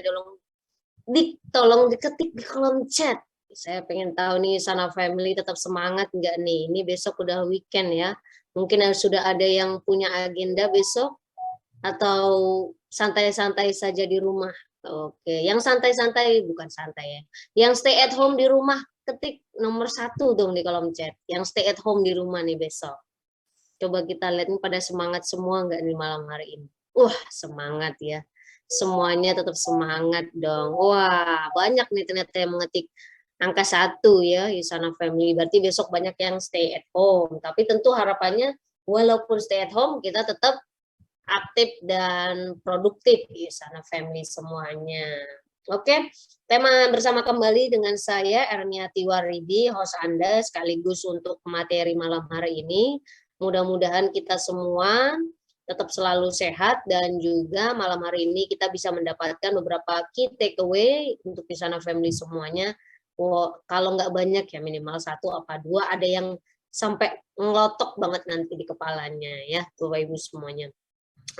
boleh tolong diketik di kolom chat. Saya pengen tahu nih Sana Family tetap semangat nggak nih? Ini besok udah weekend ya. Mungkin sudah ada yang punya agenda besok atau santai-santai saja di rumah. Oke, yang santai-santai bukan santai ya. Yang stay at home di rumah ketik nomor 1 dong di kolom chat. Yang stay at home di rumah nih besok. Coba kita lihat nih pada semangat semua nggak nih malam hari ini? Wah, semangat ya. Semuanya tetap semangat dong. Wah, banyak nih ternyata yang mengetik angka 1 ya, Yusana Family. Berarti besok banyak yang stay at home. Tapi tentu harapannya walaupun stay at home, kita tetap aktif dan produktif Yusana Family semuanya. Oke, tema bersama kembali dengan saya Erniati Waridi, host Anda sekaligus untuk materi malam hari ini. Mudah-mudahan kita semua tetap selalu sehat dan juga malam hari ini kita bisa mendapatkan beberapa key takeaway untuk Yusana Family semuanya. Kalau nggak banyak ya minimal 1 apa 2, ada yang sampai ngelotok banget nanti di kepalanya ya Bapak Ibu semuanya.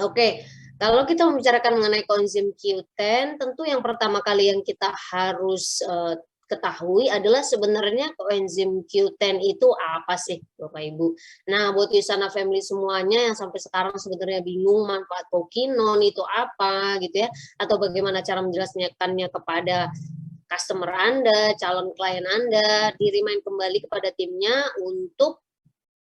Oke, kalau kita membicarakan mengenai koenzim Q10, tentu yang pertama kali yang kita harus ketahui adalah sebenarnya koenzim Q10 itu apa sih, Bapak Ibu? Nah, buat Yusana Family semuanya yang sampai sekarang sebenarnya bingung manfaat kokinon itu apa gitu ya, atau bagaimana cara menjelaskannya kepada customer Anda, calon klien Anda, di-remind kembali kepada timnya untuk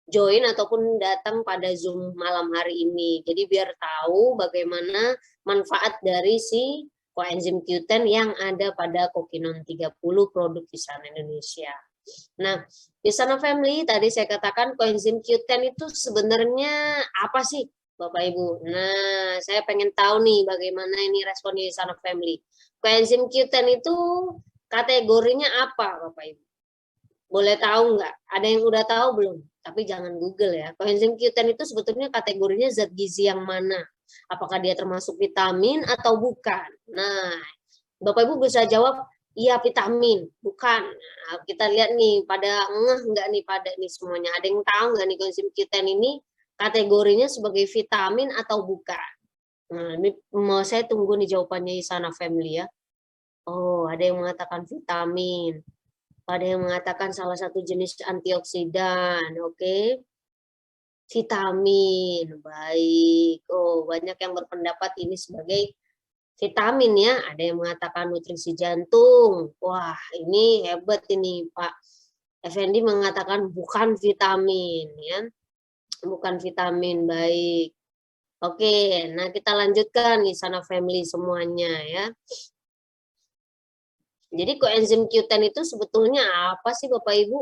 join ataupun datang pada Zoom malam hari ini. Jadi biar tahu bagaimana manfaat dari si koenzim Q10 yang ada pada Kokinon 30 produk Yusana Indonesia. Nah, Yusana Family tadi saya katakan koenzim Q10 itu sebenarnya apa sih Bapak Ibu? Nah, saya pengen tahu nih bagaimana ini respon Yusana Family. Koenzim Q10 itu kategorinya apa Bapak Ibu? Boleh tahu nggak? Ada yang udah tahu belum? Tapi jangan Google ya. Koenzim Q10 itu sebetulnya kategorinya zat gizi yang mana? Apakah dia termasuk vitamin atau bukan? Nah, Bapak Ibu bisa jawab, iya vitamin, bukan. Nah, kita lihat nih, pada ngeh nggak nih pada nih semuanya? Ada yang tahu nggak nih koenzim Q10 ini kategorinya sebagai vitamin atau bukan? Nah, ini mau saya tunggu nih jawabannya Isana Family ya. Oh, ada yang mengatakan vitamin. Ada yang mengatakan salah satu jenis antioksidan, oke. Vitamin, baik. Oh, banyak yang berpendapat ini sebagai vitamin ya. Ada yang mengatakan nutrisi jantung. Wah, ini hebat ini Pak Effendi mengatakan bukan vitamin ya. Bukan vitamin, baik. Oke, nah kita lanjutkan nih Sana Family semuanya ya. Jadi koenzim Q10 itu sebetulnya apa sih Bapak Ibu?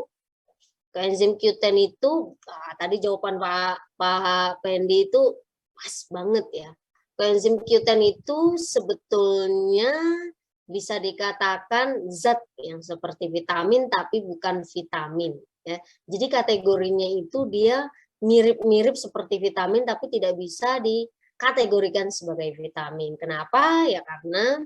Koenzim Q10 itu tadi jawaban Pak Pendi itu pas banget ya. Koenzim Q10 itu sebetulnya bisa dikatakan zat yang seperti vitamin tapi bukan vitamin ya. Jadi kategorinya itu dia mirip-mirip seperti vitamin tapi tidak bisa dikategorikan sebagai vitamin. Kenapa? Ya karena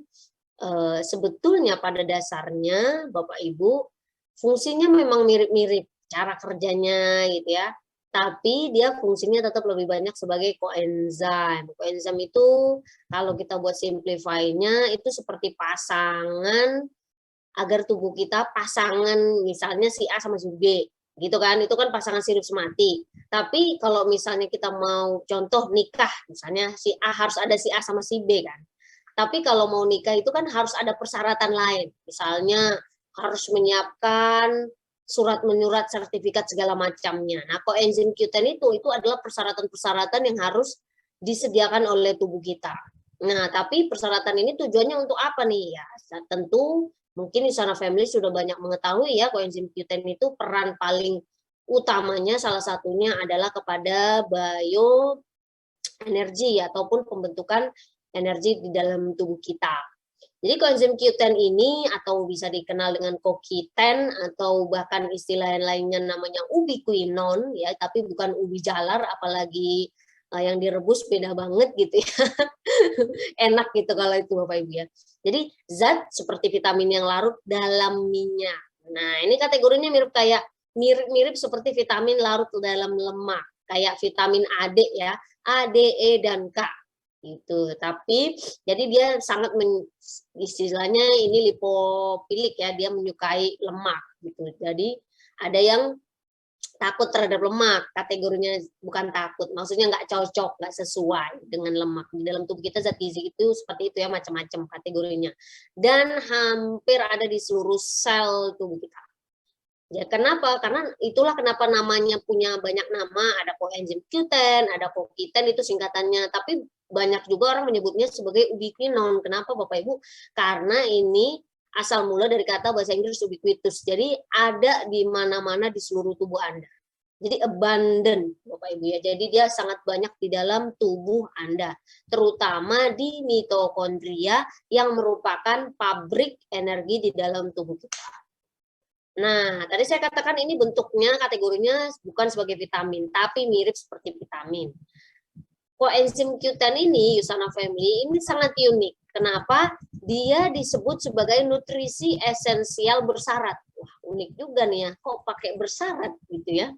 sebetulnya pada dasarnya Bapak Ibu fungsinya memang mirip-mirip cara kerjanya gitu ya. Tapi dia fungsinya tetap lebih banyak sebagai koenzim. Koenzim itu kalau kita buat simplify-nya itu seperti pasangan agar tubuh kita pasangan misalnya si A sama si B gitu kan, itu kan pasangan sirip semati. Tapi kalau misalnya kita mau contoh nikah, misalnya si A harus ada si A sama si B kan. Tapi kalau mau nikah itu kan harus ada persyaratan lain. Misalnya harus menyiapkan surat menyurat sertifikat segala macamnya. Nah, koenzim Q10 itu adalah persyaratan-persyaratan yang harus disediakan oleh tubuh kita. Nah, tapi persyaratan ini tujuannya untuk apa nih? Ya, tentu mungkin di sana family sudah banyak mengetahui ya koenzim Q10 itu peran paling utamanya salah satunya adalah kepada bioenergi ataupun pembentukan energi di dalam tubuh kita. Jadi koenzim Q10 ini atau bisa dikenal dengan CoQ10 atau bahkan istilah lainnya namanya ubiquinon ya, tapi bukan ubi jalar apalagi yang direbus beda banget gitu ya. Enak gitu kalau itu Bapak Ibu ya. Jadi zat seperti vitamin yang larut dalam minyak. Nah, ini kategorinya mirip seperti vitamin larut dalam lemak, kayak vitamin A, D ya, A, D, E dan K. Itu. Tapi jadi dia sangat istilahnya ini lipofilik ya, dia menyukai lemak gitu. Jadi ada yang takut terhadap lemak, kategorinya bukan takut, maksudnya nggak cocok, nggak sesuai dengan lemak. Di dalam tubuh kita zat gizi itu seperti itu ya, macam-macam kategorinya. Dan hampir ada di seluruh sel tubuh kita. Ya, kenapa? Karena itulah kenapa namanya punya banyak nama, ada coenzim Q10, ada CoQ10 itu singkatannya, tapi banyak juga orang menyebutnya sebagai ubiquinon. Kenapa Bapak Ibu? Karena ini asal mula dari kata bahasa Inggris ubiquitous. Jadi ada di mana-mana di seluruh tubuh Anda. Jadi abundant Bapak Ibu ya. Jadi dia sangat banyak di dalam tubuh Anda, terutama di mitokondria yang merupakan pabrik energi di dalam tubuh kita. Nah, tadi saya katakan ini bentuknya, kategorinya bukan sebagai vitamin, tapi mirip seperti vitamin. Coenzim Q10 ini, Usana family, ini sangat unik. Kenapa? Dia disebut sebagai nutrisi esensial bersyarat. Wah, unik juga nih ya, kok pakai bersyarat gitu ya.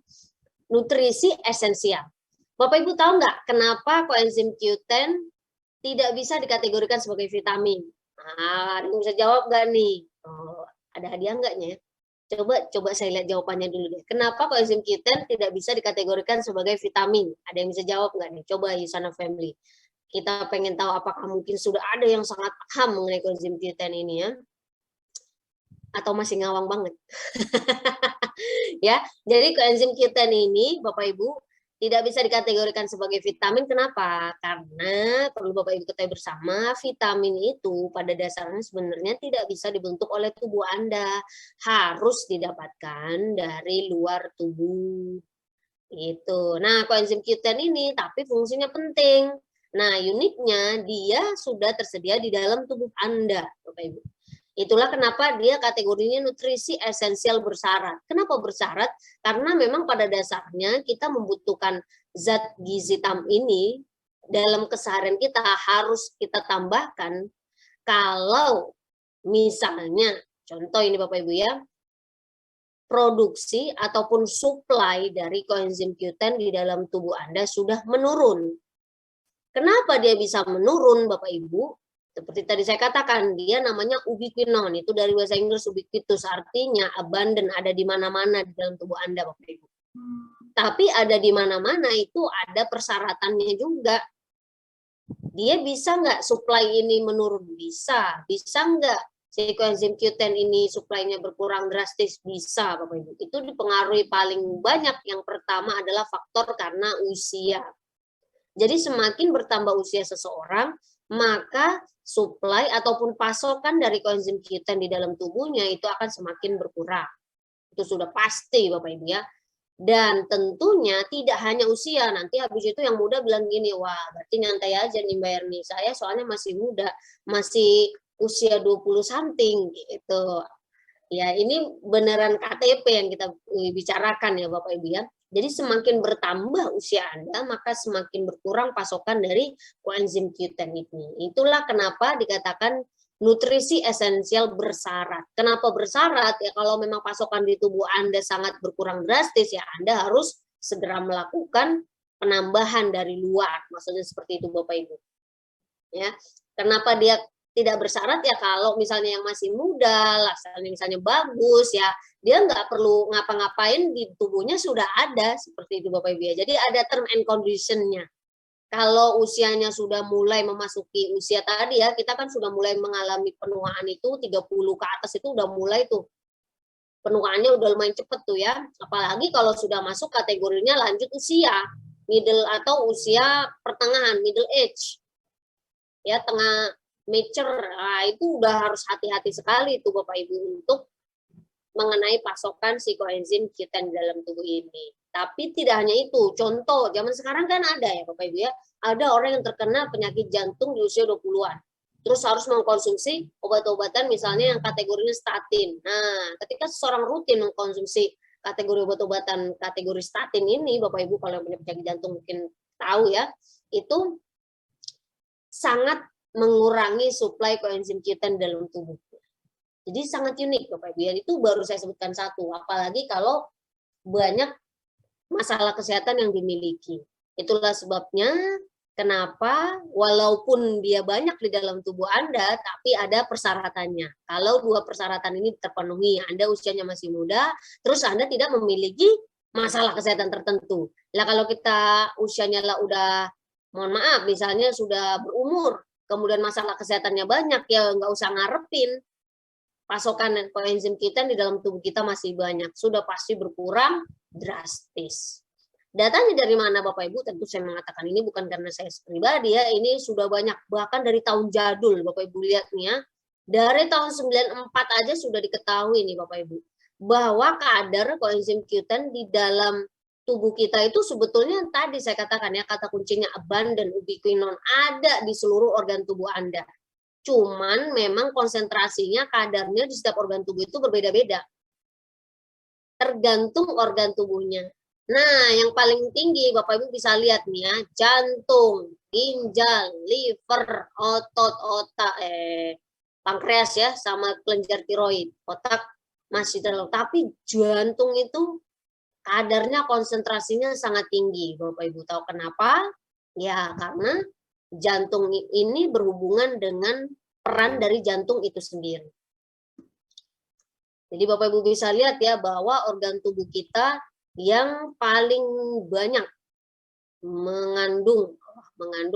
Nutrisi esensial. Bapak Ibu tahu nggak kenapa coenzim Q10 tidak bisa dikategorikan sebagai vitamin? Nah, ada yang bisa jawab nggak nih? Oh, ada hadiah nggaknya? Coba saya lihat jawabannya dulu deh. Kenapa coenzim Q10 tidak bisa dikategorikan sebagai vitamin? Ada yang bisa jawab nggak nih? Coba Usana family. Kita pengen tahu apakah mungkin sudah ada yang sangat paham mengenai coenzim Q10 ini ya? Atau masih ngawang banget? Ya, jadi coenzim Q10 ini Bapak Ibu tidak bisa dikategorikan sebagai vitamin. Kenapa? Karena perlu Bapak Ibu ketahui bersama, vitamin itu pada dasarnya sebenarnya tidak bisa dibentuk oleh tubuh Anda. Harus didapatkan dari luar tubuh. Itu. Nah, coenzim Q10 ini tapi fungsinya penting. Nah, uniknya dia sudah tersedia di dalam tubuh Anda, Bapak Ibu. Itulah kenapa dia kategorinya nutrisi esensial bersyarat. Kenapa bersyarat? Karena memang pada dasarnya kita membutuhkan zat gizi ini dalam keseharian kita harus kita tambahkan kalau misalnya, contoh ini Bapak Ibu ya, produksi ataupun supply dari coenzim Q10 di dalam tubuh Anda sudah menurun. Kenapa dia bisa menurun Bapak Ibu? Seperti tadi saya katakan, dia namanya ubiquinon, itu dari bahasa Inggris ubiquitous, artinya abundant, ada di mana-mana di dalam tubuh Anda, Bapak Ibu. Tapi ada di mana-mana itu ada persyaratannya juga. Dia bisa nggak supply ini menurun? Bisa. Bisa nggak si coenzim Q10 ini supply-nya berkurang drastis? Bisa, Bapak Ibu. Itu dipengaruhi paling banyak. Yang pertama adalah faktor karena usia. Jadi semakin bertambah usia seseorang, maka supply ataupun pasokan dari coenzim Q10 di dalam tubuhnya itu akan semakin berkurang. Itu sudah pasti Bapak Ibu ya. Dan tentunya tidak hanya usia, nanti habis itu yang muda bilang gini, wah berarti nyantai aja nih Mbak Erni, saya soalnya masih muda, masih usia 20 something gitu. Ya ini beneran KTP yang kita bicarakan ya Bapak Ibu ya. Jadi semakin bertambah usia Anda, maka semakin berkurang pasokan dari coenzim Q10 ini. Itulah kenapa dikatakan nutrisi esensial bersyarat. Kenapa bersyarat? Ya kalau memang pasokan di tubuh Anda sangat berkurang drastis, ya Anda harus segera melakukan penambahan dari luar. Maksudnya seperti itu Bapak Ibu. Ya, kenapa dia tidak bersyarat ya kalau misalnya yang masih muda, misalnya bagus ya, dia nggak perlu ngapa-ngapain di tubuhnya sudah ada seperti itu Bapak Ibu ya. Jadi ada term and condition-nya. Kalau usianya sudah mulai memasuki usia tadi ya, kita kan sudah mulai mengalami penuaan itu 30 ke atas itu udah mulai tuh. Penuaannya udah lumayan cepet tuh ya. Apalagi kalau sudah masuk kategorinya lanjut usia, middle atau usia pertengahan, middle age. Ya, tengah mature, nah, itu udah harus hati-hati sekali itu Bapak Ibu untuk mengenai pasokan si coenzim Q10 dalam tubuh ini. Tapi tidak hanya itu, contoh zaman sekarang kan ada ya Bapak Ibu ya, ada orang yang terkena penyakit jantung di usia 20-an. Terus harus mengkonsumsi obat-obatan misalnya yang kategorinya statin. Nah, ketika seseorang rutin mengkonsumsi kategori obat-obatan kategori statin ini, Bapak Ibu kalau punya penyakit jantung mungkin tahu ya, itu sangat mengurangi suplai coenzim Q10 dalam tubuh. Jadi sangat unik Bapak Ibu. Itu baru saya sebutkan satu. Apalagi kalau banyak masalah kesehatan yang dimiliki. Itulah sebabnya Kenapa? Walaupun dia banyak di dalam tubuh Anda, tapi ada persyaratannya. Kalau dua persyaratan ini terpenuhi, Anda usianya masih muda, terus Anda tidak memiliki masalah kesehatan tertentu. Lah kalau kita usianya lah udah, mohon maaf, misalnya sudah berumur, kemudian masalah kesehatannya banyak, ya nggak usah ngarepin. Pasokan koenzim Q10 di dalam tubuh kita masih banyak, sudah pasti berkurang drastis. Datanya dari mana Bapak Ibu? Tentu saya mengatakan ini bukan karena saya pribadi ya, ini sudah banyak, bahkan dari tahun jadul Bapak Ibu lihat nih ya. Dari tahun 94 aja sudah diketahui nih Bapak Ibu, bahwa kadar koenzim Q10 di dalam tubuh kita itu sebetulnya tadi saya katakan ya, kata kuncinya abundant, ubiquinone, ada di seluruh organ tubuh Anda. Cuman memang konsentrasinya, kadarnya di setiap organ tubuh itu berbeda-beda. Tergantung organ tubuhnya. Nah, yang paling tinggi Bapak Ibu bisa lihat nih ya, jantung, ginjal, liver, otot, otak, pankreas ya, sama kelenjar tiroid. Otak masih terlalu, tapi jantung itu kadarnya konsentrasinya sangat tinggi. Bapak Ibu tahu kenapa? Ya, karena jantung ini berhubungan dengan peran dari jantung itu sendiri. Jadi Bapak Ibu bisa lihat ya bahwa organ tubuh kita yang paling banyak mengandung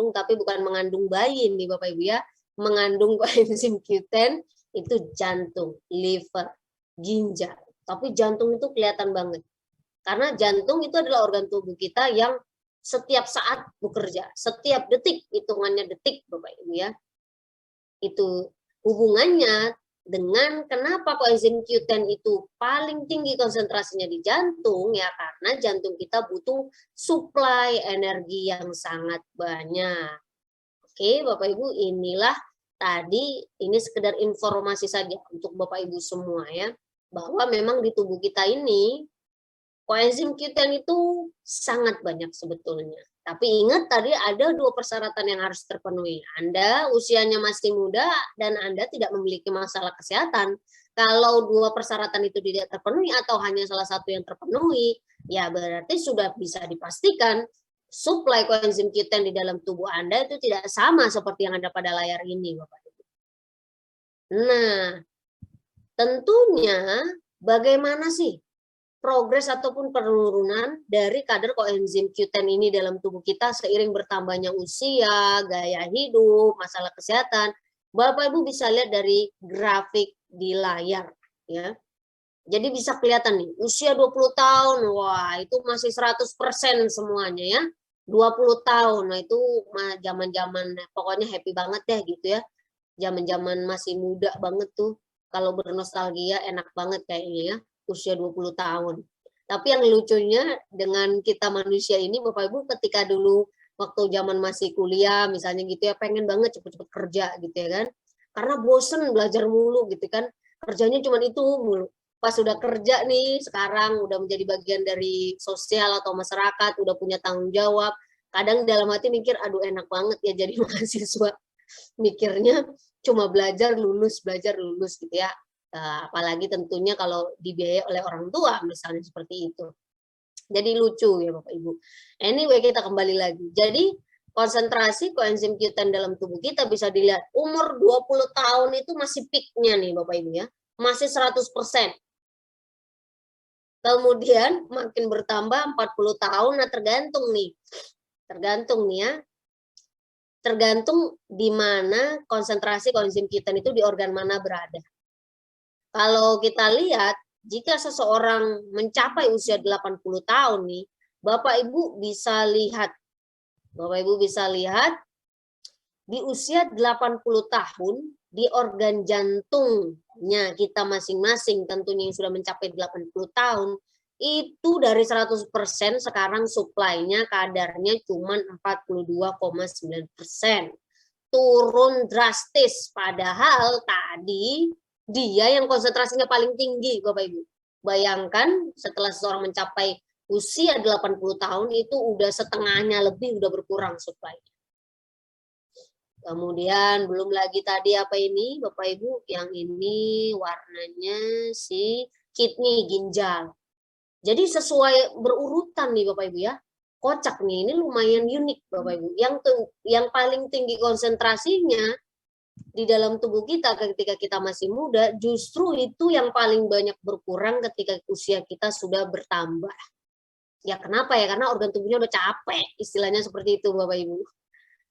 tapi bukan mengandung bayi nih Bapak Ibu ya, mengandung koenzim Q10 itu jantung, liver, ginjal. Tapi jantung itu kelihatan banget. Karena jantung itu adalah organ tubuh kita yang setiap saat bekerja, setiap detik, hitungannya detik Bapak Ibu ya. Itu hubungannya dengan kenapa koenzim Q10 itu paling tinggi konsentrasinya di jantung ya, karena jantung kita butuh suplai energi yang sangat banyak. Oke Bapak Ibu, inilah tadi, ini sekedar informasi saja untuk Bapak Ibu semua ya, bahwa memang di tubuh kita ini koenzim Q10 itu sangat banyak sebetulnya. Tapi ingat tadi ada dua persyaratan yang harus terpenuhi. Anda usianya masih muda dan Anda tidak memiliki masalah kesehatan. Kalau dua persyaratan itu tidak terpenuhi atau hanya salah satu yang terpenuhi, ya berarti sudah bisa dipastikan suplai koenzim Q10 di dalam tubuh Anda itu tidak sama seperti yang ada pada layar ini, Bapak Ibu. Nah, tentunya bagaimana sih progres ataupun penurunan dari kadar koenzim Q10 ini dalam tubuh kita seiring bertambahnya usia, gaya hidup, masalah kesehatan. Bapak Ibu bisa lihat dari grafik di layar ya. Jadi bisa kelihatan nih, usia 20 tahun, wah itu masih 100% semuanya ya. 20 tahun, nah itu zaman-zaman pokoknya happy banget ya gitu ya. Zaman-zaman masih muda banget tuh. Kalau bernostalgia enak banget kayaknya ya, usia 20 tahun. Tapi yang lucunya dengan kita manusia ini Bapak Ibu, ketika dulu waktu zaman masih kuliah misalnya gitu ya, pengen banget cepet-cepet kerja gitu ya kan. Karena bosen belajar mulu gitu kan. Kerjanya cuma itu mulu. Pas sudah kerja nih, sekarang udah menjadi bagian dari sosial atau masyarakat, udah punya tanggung jawab. Kadang dalam hati mikir, aduh enak banget ya jadi mahasiswa. Mikirnya cuma belajar lulus gitu ya. Apalagi tentunya kalau dibiayai oleh orang tua misalnya seperti itu. Jadi lucu ya Bapak Ibu. Anyway, kita kembali lagi. Jadi konsentrasi koenzim Q10 dalam tubuh kita bisa dilihat umur 20 tahun itu masih peaknya nih Bapak Ibu ya. Masih 100%. Kemudian makin bertambah 40 tahun, nah tergantung nih ya. Tergantung di mana konsentrasi koenzim Q10 itu di organ mana berada. Kalau kita lihat, jika seseorang mencapai usia 80 tahun nih, Bapak Ibu bisa lihat di usia 80 tahun di organ jantungnya kita masing-masing tentunya yang sudah mencapai 80 tahun, itu dari 100% sekarang suplainya kadarnya cuma 42,9%. Turun drastis, padahal tadi dia yang konsentrasinya paling tinggi Bapak Ibu. Bayangkan setelah seseorang mencapai usia 80 tahun itu udah setengahnya lebih udah berkurang supply. Kemudian belum lagi tadi apa ini Bapak Ibu, yang ini warnanya si kidney, ginjal. Jadi sesuai berurutan nih Bapak Ibu ya. kocak nih, ini lumayan unik Bapak Ibu. Yang paling tinggi konsentrasinya di dalam tubuh kita ketika kita masih muda, justru itu yang paling banyak berkurang ketika usia kita sudah bertambah. Ya kenapa ya? Karena organ tubuhnya udah capek, istilahnya seperti itu Bapak Ibu.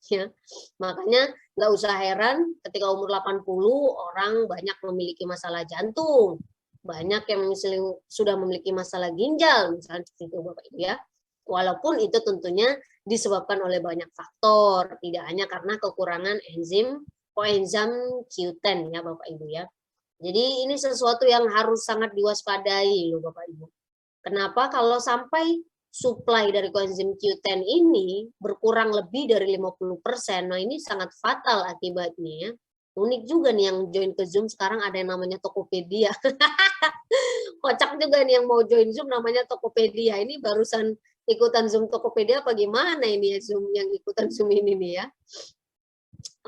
Ya, makanya nggak usah heran ketika umur 80 orang banyak memiliki masalah jantung, banyak yang misalnya sudah memiliki masalah ginjal, misalnya seperti itu Bapak Ibu ya. Walaupun itu tentunya disebabkan oleh banyak faktor, tidak hanya karena kekurangan koenzim Q10 ya Bapak Ibu ya. Jadi ini sesuatu yang harus sangat diwaspadai loh Bapak Ibu. Kenapa kalau sampai supply dari koenzim Q10 ini berkurang lebih dari 50%, nah ini sangat fatal akibatnya ya. Unik juga nih yang join ke Zoom sekarang ada yang namanya Tokopedia. Kocak juga nih yang mau join Zoom namanya Tokopedia. Ini barusan ikutan Zoom Tokopedia apa gimana ini ya Zoom yang ikutan Zoom ini nih ya.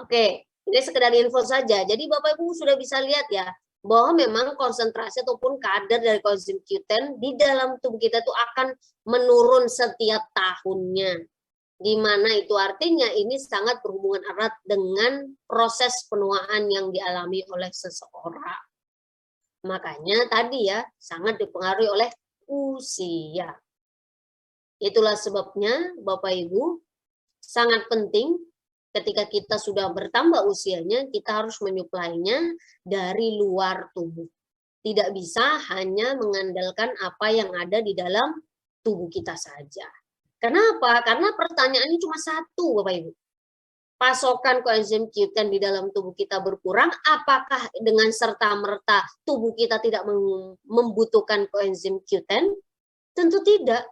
Oke, ini sekedar info saja. Jadi Bapak Ibu sudah bisa lihat ya, bahwa memang konsentrasi ataupun kadar dari koenzim Q10 di dalam tubuh kita itu akan menurun setiap tahunnya. Di mana itu artinya ini sangat berhubungan erat dengan proses penuaan yang dialami oleh seseorang. Makanya tadi ya, sangat dipengaruhi oleh usia. Itulah sebabnya Bapak Ibu sangat penting ketika kita sudah bertambah usianya, kita harus menyuplainya dari luar tubuh. Tidak bisa hanya mengandalkan apa yang ada di dalam tubuh kita saja. Kenapa? Karena pertanyaannya cuma satu, Bapak Ibu. Pasokan koenzim Q10 di dalam tubuh kita berkurang, apakah dengan serta-merta tubuh kita tidak membutuhkan koenzim Q10? Tentu tidak.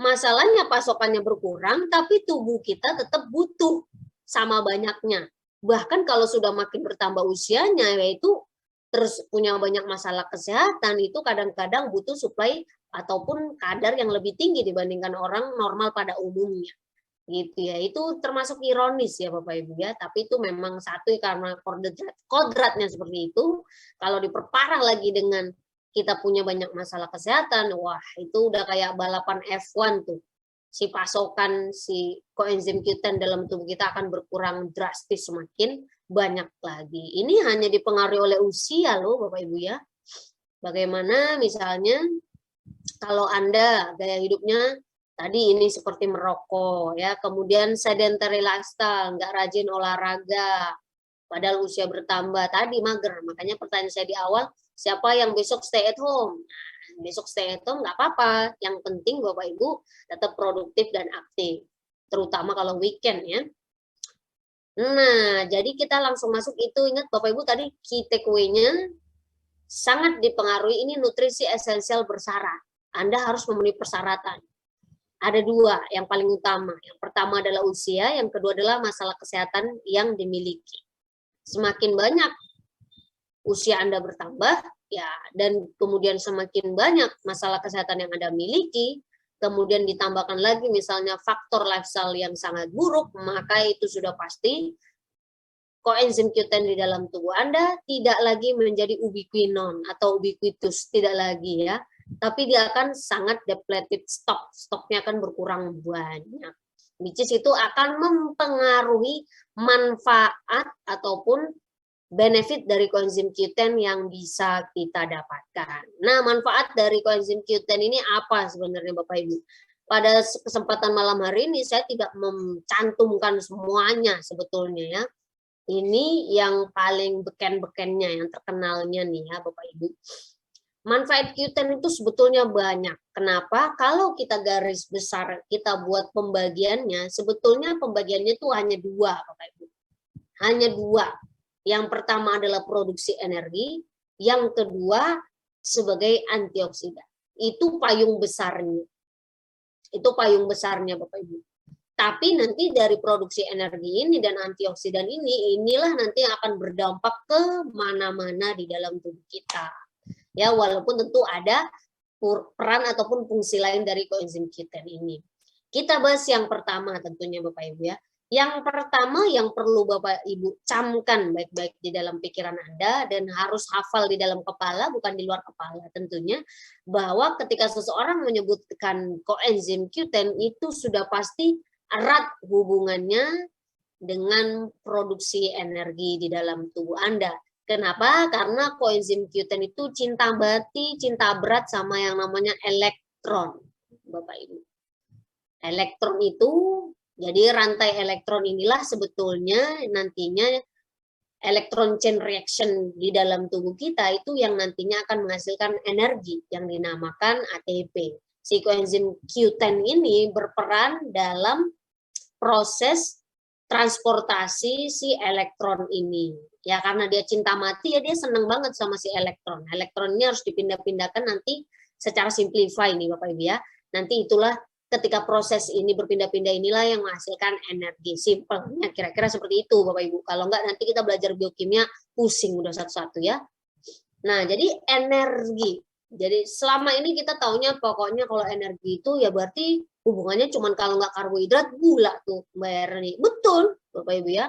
Masalahnya pasokannya berkurang, tapi tubuh kita tetap butuh sama banyaknya. Bahkan kalau sudah makin bertambah usianya, yaitu terus punya banyak masalah kesehatan, itu kadang-kadang butuh suplai ataupun kadar yang lebih tinggi dibandingkan orang normal pada umumnya. Gitu ya, itu termasuk ironis ya Bapak Ibu ya, tapi itu memang satu karena kodratnya seperti itu. Kalau diperparah lagi dengan kita punya banyak masalah kesehatan, wah itu udah kayak balapan F1 tuh. Si pasokan si koenzim Q10 dalam tubuh kita akan berkurang drastis semakin banyak lagi. Ini hanya dipengaruhi oleh usia loh Bapak Ibu ya. Bagaimana misalnya kalau Anda gaya hidupnya tadi ini seperti merokok ya, kemudian sedentary lifestyle, nggak rajin olahraga, padahal usia bertambah tadi mager. Makanya pertanyaan saya di awal, siapa yang besok stay at home? Nah, besok stay at home nggak apa-apa. Yang penting Bapak Ibu tetap produktif dan aktif, terutama kalau weekend ya. Nah, jadi kita langsung masuk itu, ingat Bapak Ibu tadi key takeaway-nya sangat dipengaruhi ini nutrisi esensial bersyarat. Anda harus memenuhi persyaratan. Ada dua yang paling utama. Yang pertama adalah usia, yang kedua adalah masalah kesehatan yang dimiliki. Semakin banyak usia Anda bertambah, ya, dan kemudian semakin banyak masalah kesehatan yang Anda miliki, kemudian ditambahkan lagi misalnya faktor lifestyle yang sangat buruk, maka itu sudah pasti koenzim Q10 di dalam tubuh Anda tidak lagi menjadi ubiquinon atau ubiquitous, tidak lagi ya. Tapi dia akan sangat depleted stoknya akan berkurang banyak. Which is itu akan mempengaruhi manfaat ataupun benefit dari koenzim Q10 yang bisa kita dapatkan. Nah, manfaat dari koenzim Q10 ini apa sebenarnya Bapak Ibu? Pada kesempatan malam hari ini saya tidak mencantumkan semuanya sebetulnya ya. Ini yang paling beken-bekennya, yang terkenalnya nih ya Bapak Ibu. Manfaat Q10 itu sebetulnya banyak. Kenapa? Kalau kita garis besar, kita buat pembagiannya, sebetulnya pembagiannya itu hanya dua, Bapak Ibu. Hanya dua. Yang pertama adalah produksi energi, yang kedua sebagai antioksidan. Itu payung besarnya. Itu payung besarnya, Bapak Ibu. Tapi nanti dari produksi energi ini dan antioksidan ini, inilah nanti yang akan berdampak ke mana-mana di dalam tubuh kita. Ya, walaupun tentu ada peran ataupun fungsi lain dari koenzim Q10 ini. Kita bahas yang pertama tentunya Bapak Ibu ya. Yang pertama yang perlu Bapak Ibu camkan baik-baik di dalam pikiran Anda dan harus hafal di dalam kepala, bukan di luar kepala tentunya, bahwa ketika seseorang menyebutkan koenzim Q10 itu sudah pasti erat hubungannya dengan produksi energi di dalam tubuh Anda. Kenapa? Karena koenzim Q10 itu cinta mati, cinta berat sama yang namanya elektron, Bapak Ibu. Elektron itu, jadi rantai elektron inilah sebetulnya nantinya elektron chain reaction di dalam tubuh kita itu yang nantinya akan menghasilkan energi yang dinamakan ATP. Si koenzim Q10 ini berperan dalam proses transportasi si elektron ini. Ya karena dia cinta mati ya dia senang banget sama si elektron. Elektronnya harus dipindah-pindahkan nanti secara simplify nih Bapak Ibu ya. Nanti itulah ketika proses ini berpindah-pindah inilah yang menghasilkan energi. Simpelnya kira-kira seperti itu Bapak Ibu. Kalau enggak nanti kita belajar biokimia pusing udah satu-satu ya. Nah, jadi energi. Jadi selama ini kita taunya pokoknya kalau energi itu ya berarti hubungannya cuman kalau nggak karbohidrat gula tuh Mbak Erni. Betul Bapak Ibu ya.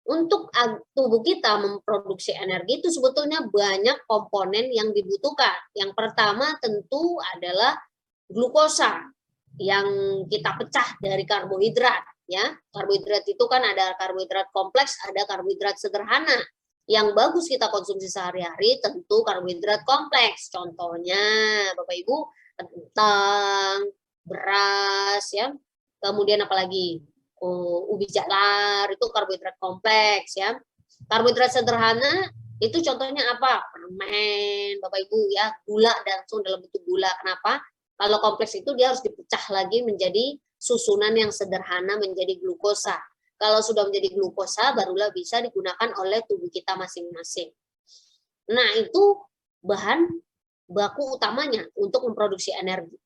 Untuk tubuh kita memproduksi energi itu sebetulnya banyak komponen yang dibutuhkan. Yang pertama tentu adalah glukosa yang kita pecah dari karbohidrat ya. Karbohidrat itu kan ada karbohidrat kompleks, ada karbohidrat sederhana. Yang bagus kita konsumsi sehari-hari tentu karbohidrat kompleks. Contohnya Bapak Ibu kentang, beras ya. Kemudian apalagi ubi jalar itu karbohidrat kompleks ya. Karbohidrat sederhana itu contohnya apa? Permen, Bapak Ibu ya, gula langsung dalam bentuk gula. Kenapa? Kalau kompleks itu dia harus dipecah lagi menjadi susunan yang sederhana menjadi glukosa. Kalau sudah menjadi glukosa barulah bisa digunakan oleh tubuh kita masing-masing. Nah, itu bahan baku utamanya untuk memproduksi energi.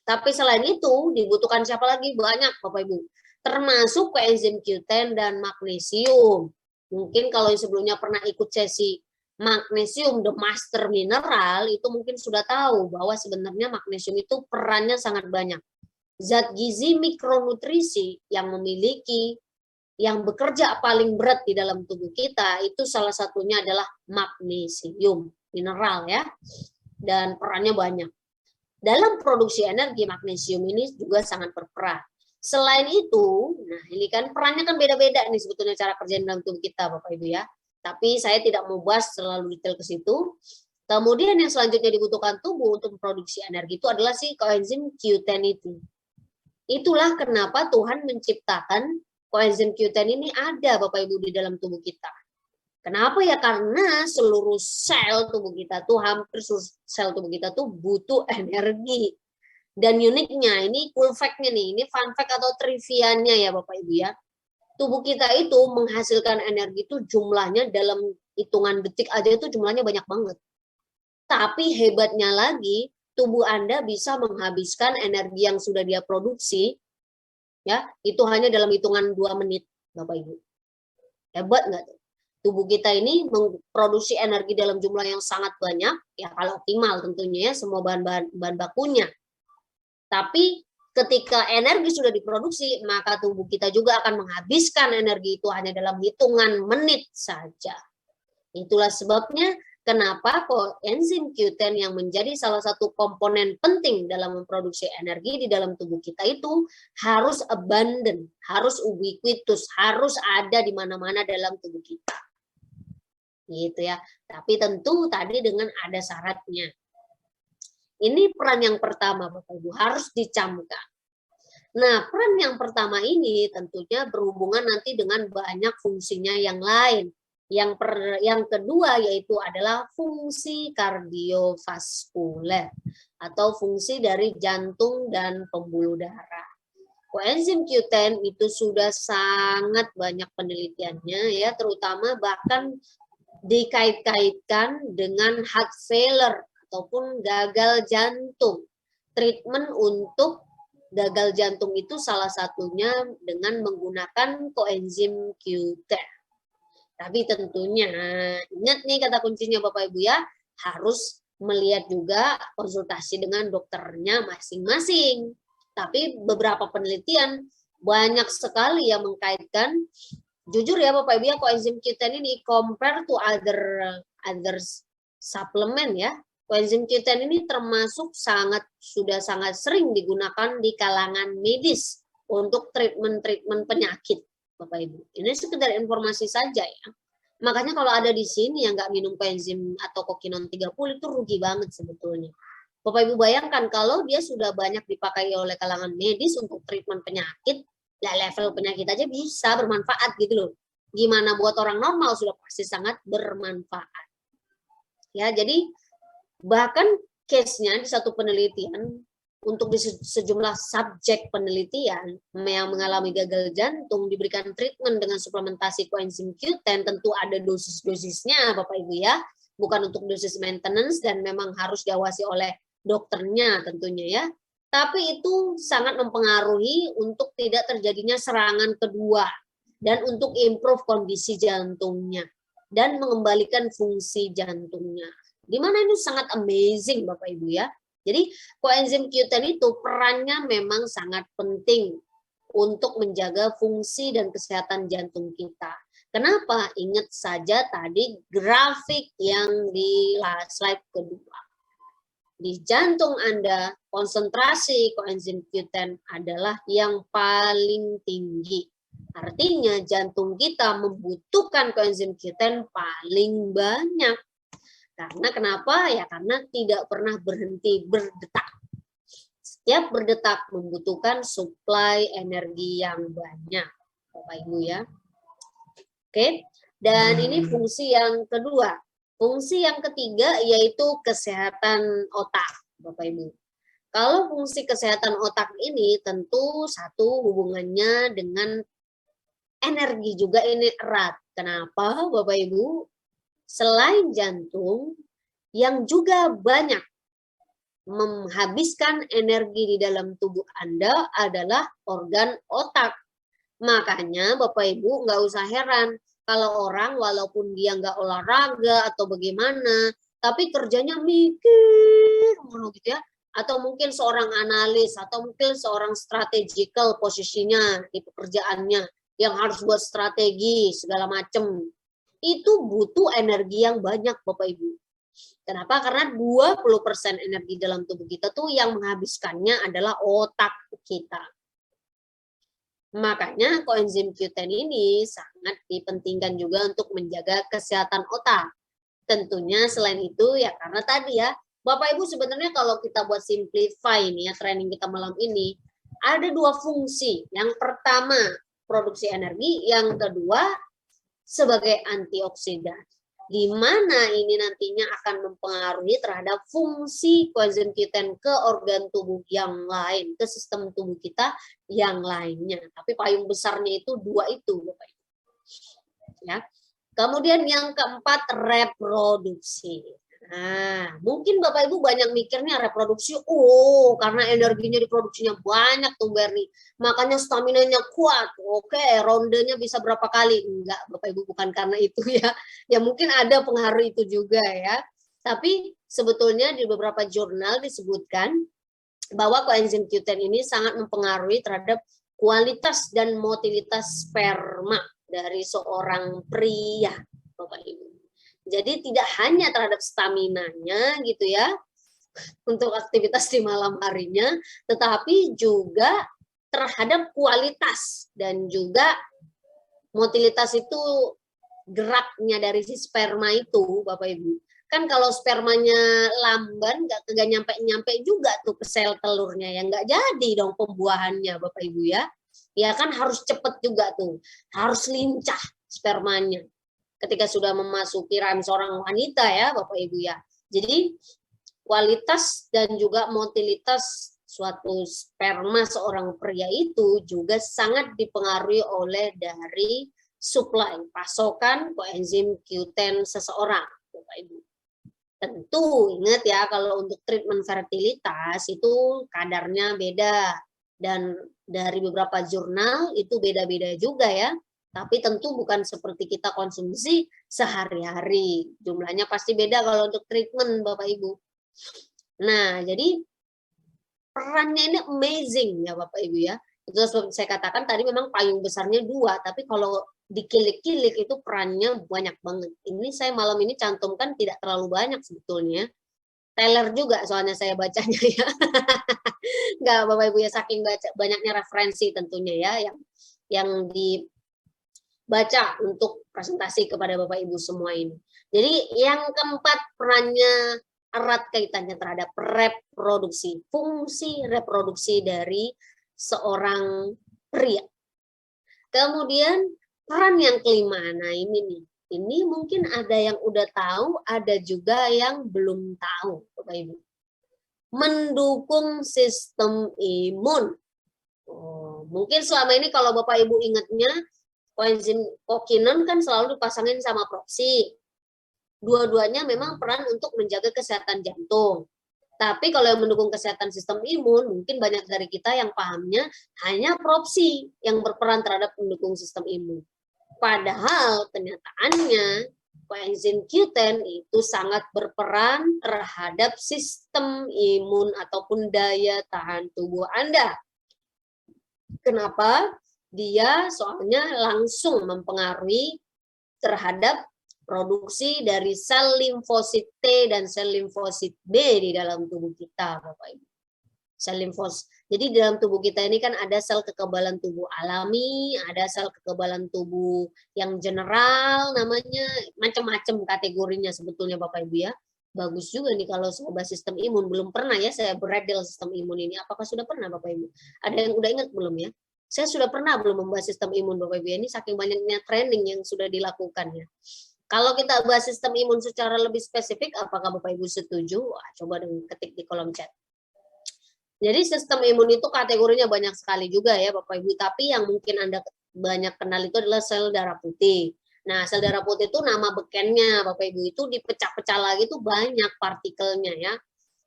Tapi selain itu dibutuhkan siapa lagi? Banyak Bapak Ibu. Termasuk koenzim Q10 dan magnesium. Mungkin kalau yang sebelumnya pernah ikut sesi magnesium the master mineral itu mungkin sudah tahu bahwa sebenarnya magnesium itu perannya sangat banyak. Zat gizi mikronutrisi yang memiliki yang bekerja paling berat di dalam tubuh kita itu salah satunya adalah magnesium mineral ya. Dan perannya banyak. Dalam produksi energi magnesium ini juga sangat berperan. Selain itu, nah ini kan perannya kan beda-beda nih sebetulnya cara kerja dalam tubuh kita Bapak Ibu ya. Tapi saya tidak mau bahas terlalu detail ke situ. Kemudian yang selanjutnya dibutuhkan tubuh untuk memproduksi energi itu adalah si koenzim Q10 itu. Itulah kenapa Tuhan menciptakan koenzim Q10 ini ada Bapak Ibu di dalam tubuh kita. Kenapa ya? Karena seluruh sel tubuh kita tuh hampir sel tubuh kita tuh butuh energi. Dan uniknya ini cool fact-nya nih, ini fun fact atau trivia-nya ya Bapak Ibu ya. Tubuh kita itu menghasilkan energi itu jumlahnya dalam hitungan detik aja itu jumlahnya banyak banget. Tapi hebatnya lagi, tubuh Anda bisa menghabiskan energi yang sudah dia produksi, ya itu hanya dalam hitungan 2 menit, Bapak Ibu. Hebat nggak tuh? Tubuh kita ini memproduksi energi dalam jumlah yang sangat banyak, ya kalau optimal tentunya ya, semua bahan bakunya. Tapi ketika energi sudah diproduksi, maka tubuh kita juga akan menghabiskan energi itu hanya dalam hitungan menit saja. Itulah sebabnya kenapa koenzim Q10 yang menjadi salah satu komponen penting dalam memproduksi energi di dalam tubuh kita itu harus abundant, harus ubiquitous, harus ada di mana-mana dalam tubuh kita. Gitu ya. Tapi tentu tadi dengan ada syaratnya. Ini peran yang pertama Bapak Ibu harus dicamkan. Nah, peran yang pertama ini tentunya berhubungan nanti dengan banyak fungsinya yang lain. Yang kedua yaitu adalah fungsi kardiovaskuler atau fungsi dari jantung dan pembuluh darah. Koenzim Q10 itu sudah sangat banyak penelitiannya ya, terutama bahkan dikait-kaitkan dengan heart failure ataupun gagal jantung. Treatment untuk gagal jantung itu salah satunya dengan menggunakan koenzim Q10. Tapi tentunya ingat nih kata kuncinya Bapak Ibu ya, harus melihat juga konsultasi dengan dokternya masing-masing. Tapi beberapa penelitian banyak sekali yang mengkaitkan. Jujur ya Bapak Ibu ya, coenzim Q10 ini compare to other suplemen ya. Coenzim Q10 ini termasuk sudah sangat sering digunakan di kalangan medis untuk treatment penyakit Bapak Ibu. Ini sekedar informasi saja ya. Makanya kalau ada di sini yang nggak minum coenzim atau kokinon 30 itu rugi banget sebetulnya. Bapak Ibu bayangkan kalau dia sudah banyak dipakai oleh kalangan medis untuk treatment penyakit, lah level penyakit aja bisa bermanfaat gitu loh. Gimana buat orang normal sudah pasti sangat bermanfaat. Ya, jadi bahkan case-nya di satu penelitian untuk di sejumlah subjek penelitian yang mengalami gagal jantung diberikan treatment dengan suplementasi coenzim Q10, tentu ada dosis-dosisnya Bapak Ibu ya, bukan untuk dosis maintenance dan memang harus diawasi oleh dokternya tentunya ya. Tapi itu sangat mempengaruhi untuk tidak terjadinya serangan kedua dan untuk improve kondisi jantungnya dan mengembalikan fungsi jantungnya. Di mana ini sangat amazing Bapak Ibu ya. Jadi coenzim Q10 itu perannya memang sangat penting untuk menjaga fungsi dan kesehatan jantung kita. Kenapa? Ingat saja tadi grafik yang di slide kedua. Di jantung Anda, konsentrasi coenzim Q10 adalah yang paling tinggi. Artinya jantung kita membutuhkan coenzim Q10 paling banyak. Karena kenapa? Ya karena tidak pernah berhenti berdetak. Setiap berdetak membutuhkan suplai energi yang banyak. Bapak Ibu ya. Oke. Dan ini fungsi yang kedua. Fungsi yang ketiga yaitu kesehatan otak, Bapak Ibu. Kalau fungsi kesehatan otak ini tentu satu hubungannya dengan energi juga ini erat. Kenapa, Bapak Ibu? Selain jantung, yang juga banyak menghabiskan energi di dalam tubuh Anda adalah organ otak. Makanya Bapak Ibu nggak usah heran kalau orang walaupun dia nggak olahraga atau bagaimana, tapi kerjanya mikir mulu gitu ya. Atau mungkin seorang analis, atau mungkin seorang strategical posisinya di pekerjaannya, yang harus buat strategi segala macam. Itu butuh energi yang banyak Bapak Ibu. Kenapa? Karena 20% energi dalam tubuh kita tuh yang menghabiskannya adalah otak kita. Makanya coenzim Q10 ini sangat dipentingkan juga untuk menjaga kesehatan otak. Tentunya selain itu ya karena tadi ya, Bapak Ibu sebenarnya kalau kita buat simplify nih ya training kita malam ini, ada dua fungsi. Yang pertama produksi energi, yang kedua sebagai antioksidan. Di mana ini nantinya akan mempengaruhi terhadap fungsi coenzim Q10 ke organ tubuh yang lain, ke sistem tubuh kita yang lainnya. Tapi payung besarnya itu dua itu, Bapak Ibu. Ya. Kemudian yang keempat, reproduksi. Nah, mungkin Bapak Ibu banyak mikirnya reproduksi, karena energinya diproduksinya banyak tuh Bernie, makanya staminanya kuat, oke, rondenya bisa berapa kali. Enggak, Bapak Ibu, bukan karena itu ya. Ya mungkin ada pengaruh itu juga ya. Tapi sebetulnya di beberapa jurnal disebutkan bahwa coenzim Q10 ini sangat mempengaruhi terhadap kualitas dan motilitas sperma dari seorang pria, Bapak Ibu. Jadi tidak hanya terhadap staminanya gitu ya, untuk aktivitas di malam harinya, tetapi juga terhadap kualitas dan juga motilitas itu geraknya dari si sperma itu, Bapak Ibu. Kan kalau spermanya lamban, nggak nyampe-nyampe juga tuh ke sel telurnya, ya nggak jadi dong pembuahannya, Bapak Ibu ya. Ya kan harus cepat juga tuh, harus lincah spermanya ketika sudah memasuki rahim seorang wanita ya Bapak Ibu ya. Jadi kualitas dan juga motilitas suatu sperma seorang pria itu juga sangat dipengaruhi oleh dari suplai pasokan coenzim Q10 seseorang Bapak Ibu. Tentu ingat ya kalau untuk treatment fertilitas itu kadarnya beda dan dari beberapa jurnal itu beda-beda juga ya. Tapi tentu bukan seperti kita konsumsi sehari-hari. Jumlahnya pasti beda kalau untuk treatment, Bapak Ibu. Nah, jadi perannya ini amazing ya Bapak Ibu ya. Itu seperti saya katakan tadi memang payung besarnya 2, tapi kalau dikilik-kilik itu perannya banyak banget. Ini saya malam ini cantumkan tidak terlalu banyak sebetulnya. Teller juga soalnya saya bacanya ya. Enggak, Bapak Ibu ya, saking banyaknya referensi tentunya ya yang dibaca untuk presentasi kepada Bapak Ibu semua ini. Jadi yang keempat, perannya erat kaitannya terhadap reproduksi, fungsi reproduksi dari seorang pria. Kemudian peran yang kelima, nah ini nih, ini mungkin ada yang udah tahu, ada juga yang belum tahu, Bapak Ibu. Mendukung sistem imun. Oh, mungkin selama ini kalau Bapak Ibu ingatnya, koenzim kokinon kan selalu dipasangin sama proksi. Dua-duanya memang peran untuk menjaga kesehatan jantung. Tapi kalau yang mendukung kesehatan sistem imun, mungkin banyak dari kita yang pahamnya hanya propsi yang berperan terhadap mendukung sistem imun. Padahal kenyataannya koenzim Q10 itu sangat berperan terhadap sistem imun ataupun daya tahan tubuh Anda. Kenapa? Dia soalnya langsung mempengaruhi terhadap produksi dari sel limfosit T dan sel limfosit B di dalam tubuh kita, Bapak Ibu. Sel limfosit. Jadi di dalam tubuh kita ini kan ada sel kekebalan tubuh alami, ada sel kekebalan tubuh yang general namanya, macam-macam kategorinya sebetulnya Bapak Ibu ya. Bagus juga nih kalau sobat sistem imun, belum pernah ya saya beredel sistem imun ini. Apakah sudah pernah Bapak Ibu? Ada yang udah ingat belum ya? Saya sudah pernah belum membahas sistem imun Bapak Ibu, ini saking banyaknya training yang sudah dilakukan ya. Kalau kita bahas sistem imun secara lebih spesifik, apakah Bapak Ibu setuju? Wah, coba dong ketik di kolom chat. Jadi sistem imun itu kategorinya banyak sekali juga ya Bapak Ibu, tapi yang mungkin Anda banyak kenal itu adalah sel darah putih. Nah, sel darah putih itu nama bekennya Bapak Ibu, itu dipecah-pecah lagi tuh banyak partikelnya ya.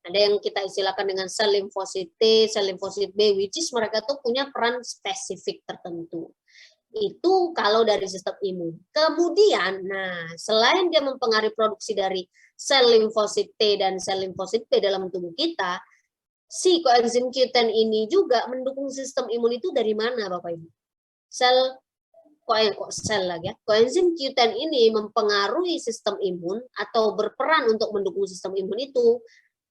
Ada yang kita istilahkan dengan sel limfosit T, sel limfosit B, which is mereka tuh punya peran spesifik tertentu. Itu kalau dari sistem imun. Kemudian, nah selain dia mempengaruhi produksi dari sel limfosit T dan sel limfosit B dalam tubuh kita, si koenzim Q10 ini juga mendukung sistem imun itu dari mana, Bapak Ibu? Sel lagi ya. Koenzim Q10 ini mempengaruhi sistem imun atau berperan untuk mendukung sistem imun itu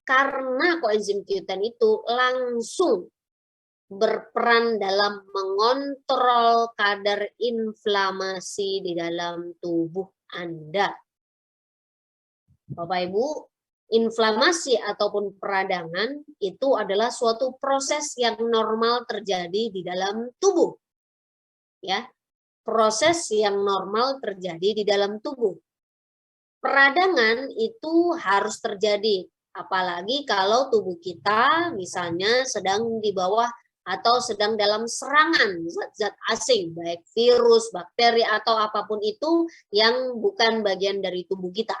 karena koenzim Q10 itu langsung berperan dalam mengontrol kadar inflamasi di dalam tubuh Anda. Bapak Ibu, inflamasi ataupun peradangan itu adalah suatu proses yang normal terjadi di dalam tubuh. Ya, proses yang normal terjadi di dalam tubuh. Peradangan itu harus terjadi, apalagi kalau tubuh kita misalnya sedang di bawah atau sedang dalam serangan zat-zat asing, baik virus, bakteri, atau apapun itu yang bukan bagian dari tubuh kita.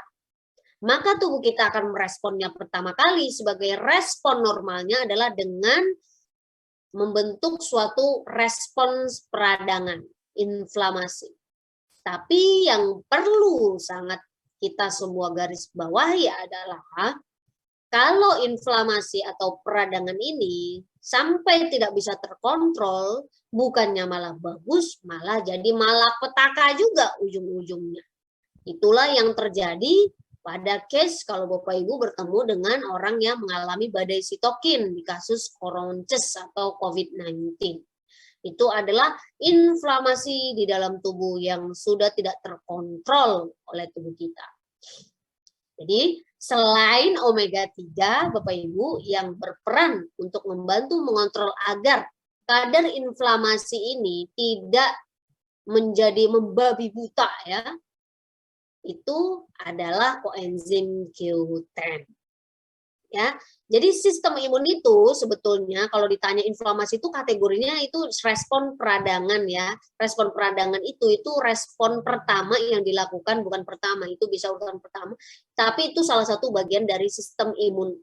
Maka tubuh kita akan meresponnya pertama kali sebagai respon normalnya adalah dengan membentuk suatu respons peradangan, inflamasi. Tapi yang perlu sangat kita semua garis bawahi adalah kalau inflamasi atau peradangan ini sampai tidak bisa terkontrol, bukannya malah bagus, malah jadi malapetaka juga ujung-ujungnya. Itulah yang terjadi pada case kalau Bapak Ibu bertemu dengan orang yang mengalami badai sitokin di kasus koronces atau COVID-19. Itu adalah inflamasi di dalam tubuh yang sudah tidak terkontrol oleh tubuh kita. Jadi selain omega 3, Bapak Ibu, yang berperan untuk membantu mengontrol agar kadar inflamasi ini tidak menjadi membabi buta ya, itu adalah koenzim Q10. Ya, jadi sistem imun itu sebetulnya kalau ditanya inflamasi itu kategorinya itu respon peradangan ya. Respon peradangan itu respon pertama yang dilakukan, bukan pertama, itu bisa urutan pertama, tapi itu salah satu bagian dari sistem imun.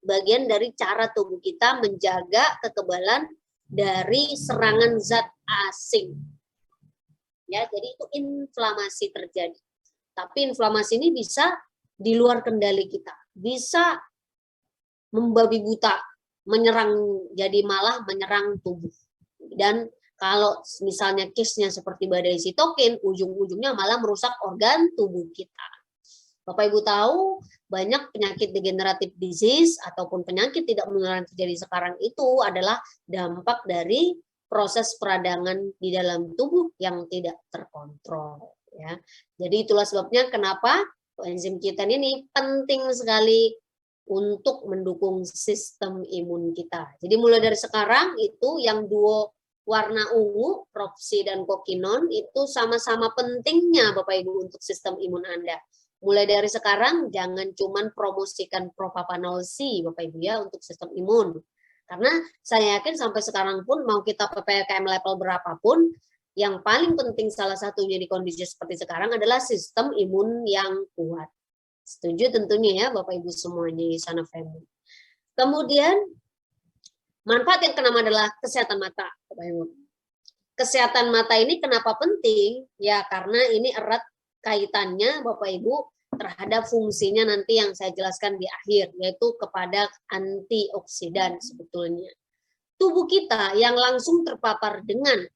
Bagian dari cara tubuh kita menjaga kekebalan dari serangan zat asing. Ya, jadi itu inflamasi terjadi. Tapi inflamasi ini bisa di luar kendali kita. Bisa membabi buta menyerang, jadi malah menyerang tubuh. Dan kalau misalnya case-nya seperti badai sitokin, ujung-ujungnya malah merusak organ tubuh kita. Bapak Ibu tahu banyak penyakit degeneratif disease ataupun penyakit tidak menular yang terjadi sekarang itu adalah dampak dari proses peradangan di dalam tubuh yang tidak terkontrol. Ya, jadi itulah sebabnya kenapa enzim Q10 ini penting sekali untuk mendukung sistem imun kita. Jadi mulai dari sekarang itu yang duo warna ungu, propsi dan kokinon itu sama-sama pentingnya Bapak Ibu untuk sistem imun Anda. Mulai dari sekarang jangan cuman promosikan propapanol C Bapak Ibu ya untuk sistem imun. Karena saya yakin sampai sekarang pun mau kita PPKM level berapapun, yang paling penting salah satunya di kondisi seperti sekarang adalah sistem imun yang kuat. Setuju tentunya ya Bapak Ibu semuanya di sana family. Kemudian manfaat yang keenam adalah kesehatan mata Bapak Ibu. Kesehatan mata ini kenapa penting? Ya karena ini erat kaitannya Bapak Ibu terhadap fungsinya nanti yang saya jelaskan di akhir, yaitu kepada antioksidan sebetulnya. Tubuh kita yang langsung terpapar dengan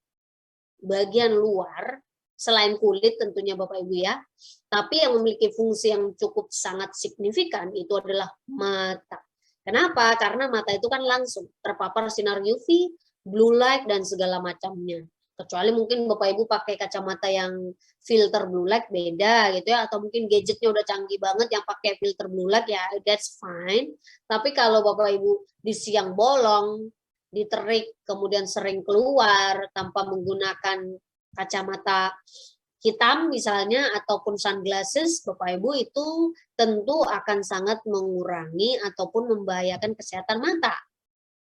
bagian luar, selain kulit tentunya Bapak Ibu ya, tapi yang memiliki fungsi yang cukup sangat signifikan itu adalah mata. Kenapa? Karena mata itu kan langsung terpapar sinar UV, blue light, dan segala macamnya. Kecuali mungkin Bapak Ibu pakai kacamata yang filter blue light beda gitu ya, atau mungkin gadgetnya udah canggih banget yang pakai filter blue light ya, that's fine. Tapi kalau Bapak Ibu di siang bolong, diterik, kemudian sering keluar tanpa menggunakan kacamata hitam misalnya ataupun sunglasses, Bapak Ibu itu tentu akan sangat mengurangi ataupun membahayakan kesehatan mata.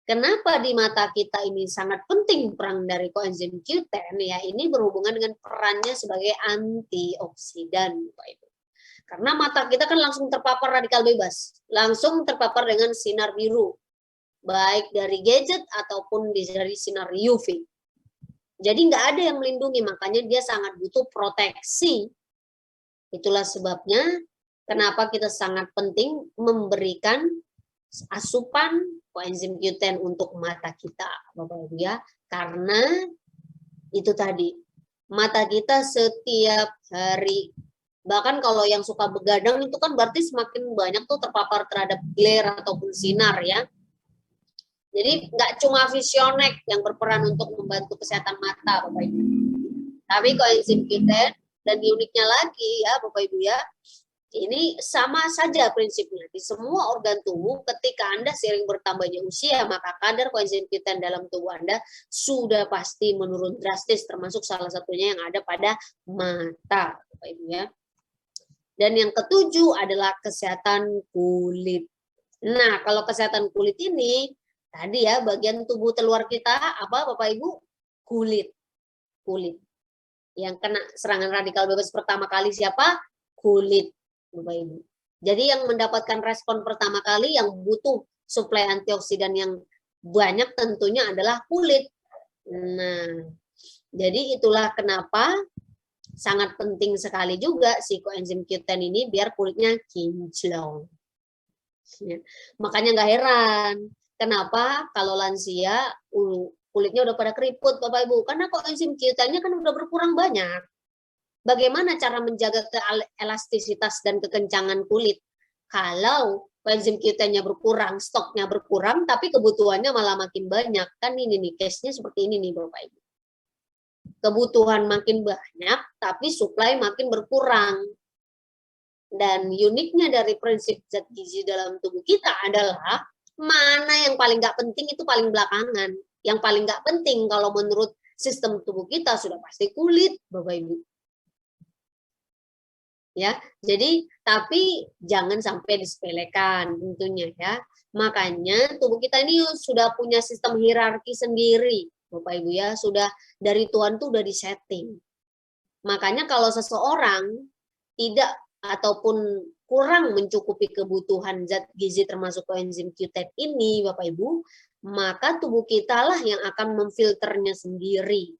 Kenapa di mata kita ini sangat penting peran dari koenzim Q10? Ya, ini berhubungan dengan perannya sebagai antioksidan, Bapak Ibu. Karena mata kita kan langsung terpapar radikal bebas, langsung terpapar dengan sinar biru, baik dari gadget ataupun dari sinar UV. Jadi nggak ada yang melindungi, makanya dia sangat butuh proteksi. Itulah sebabnya kenapa kita sangat penting memberikan asupan koenzim Q10 untuk mata kita, Bapak Ibu ya, karena itu tadi mata kita setiap hari, bahkan kalau yang suka begadang itu kan berarti semakin banyak tuh terpapar terhadap glare ataupun sinar ya. Jadi nggak cuma visionek yang berperan untuk membantu kesehatan mata, Bapak Ibu, tapi koenzim Q10 dan uniknya lagi ya Bapak Ibu ya, ini sama saja prinsipnya di semua organ tubuh. Ketika Anda sering bertambahnya usia, maka kadar koenzim Q10 dalam tubuh Anda sudah pasti menurun drastis, termasuk salah satunya yang ada pada mata, Bapak Ibu ya. Dan yang ketujuh adalah kesehatan kulit. Nah, kalau kesehatan kulit ini tadi ya bagian tubuh terluar kita apa Bapak Ibu? Kulit. Kulit. Yang kena serangan radikal bebas pertama kali siapa? Kulit. Bapak Ibu. Jadi yang mendapatkan respon pertama kali yang butuh suplai antioksidan yang banyak tentunya adalah kulit. Nah, jadi itulah kenapa sangat penting sekali juga si koenzim Q10 ini biar kulitnya kinclong. Ya. Makanya nggak heran kenapa kalau lansia kulitnya udah pada keriput Bapak Ibu, karena koenzim Q10-nya kan udah berkurang banyak. Bagaimana cara menjaga elastisitas dan kekencangan kulit? Kalau koenzim Q10-nya berkurang, stoknya berkurang, tapi kebutuhannya malah makin banyak. Kan ini nih, case-nya seperti ini nih Bapak Ibu. Kebutuhan makin banyak, tapi supply makin berkurang. Dan uniknya dari prinsip zat gizi dalam tubuh kita adalah mana yang paling nggak penting itu paling belakangan. Yang paling nggak penting kalau menurut sistem tubuh kita sudah pasti kulit, Bapak Ibu. Ya, jadi tapi jangan sampai disepelekan tentunya ya. Makanya tubuh kita ini sudah punya sistem hierarki sendiri, Bapak Ibu ya, sudah dari Tuhan tuh udah disetting. Makanya kalau seseorang tidak ataupun kurang mencukupi kebutuhan zat gizi termasuk koenzim Q10 ini, Bapak Ibu, maka tubuh kita lah yang akan memfilternya sendiri.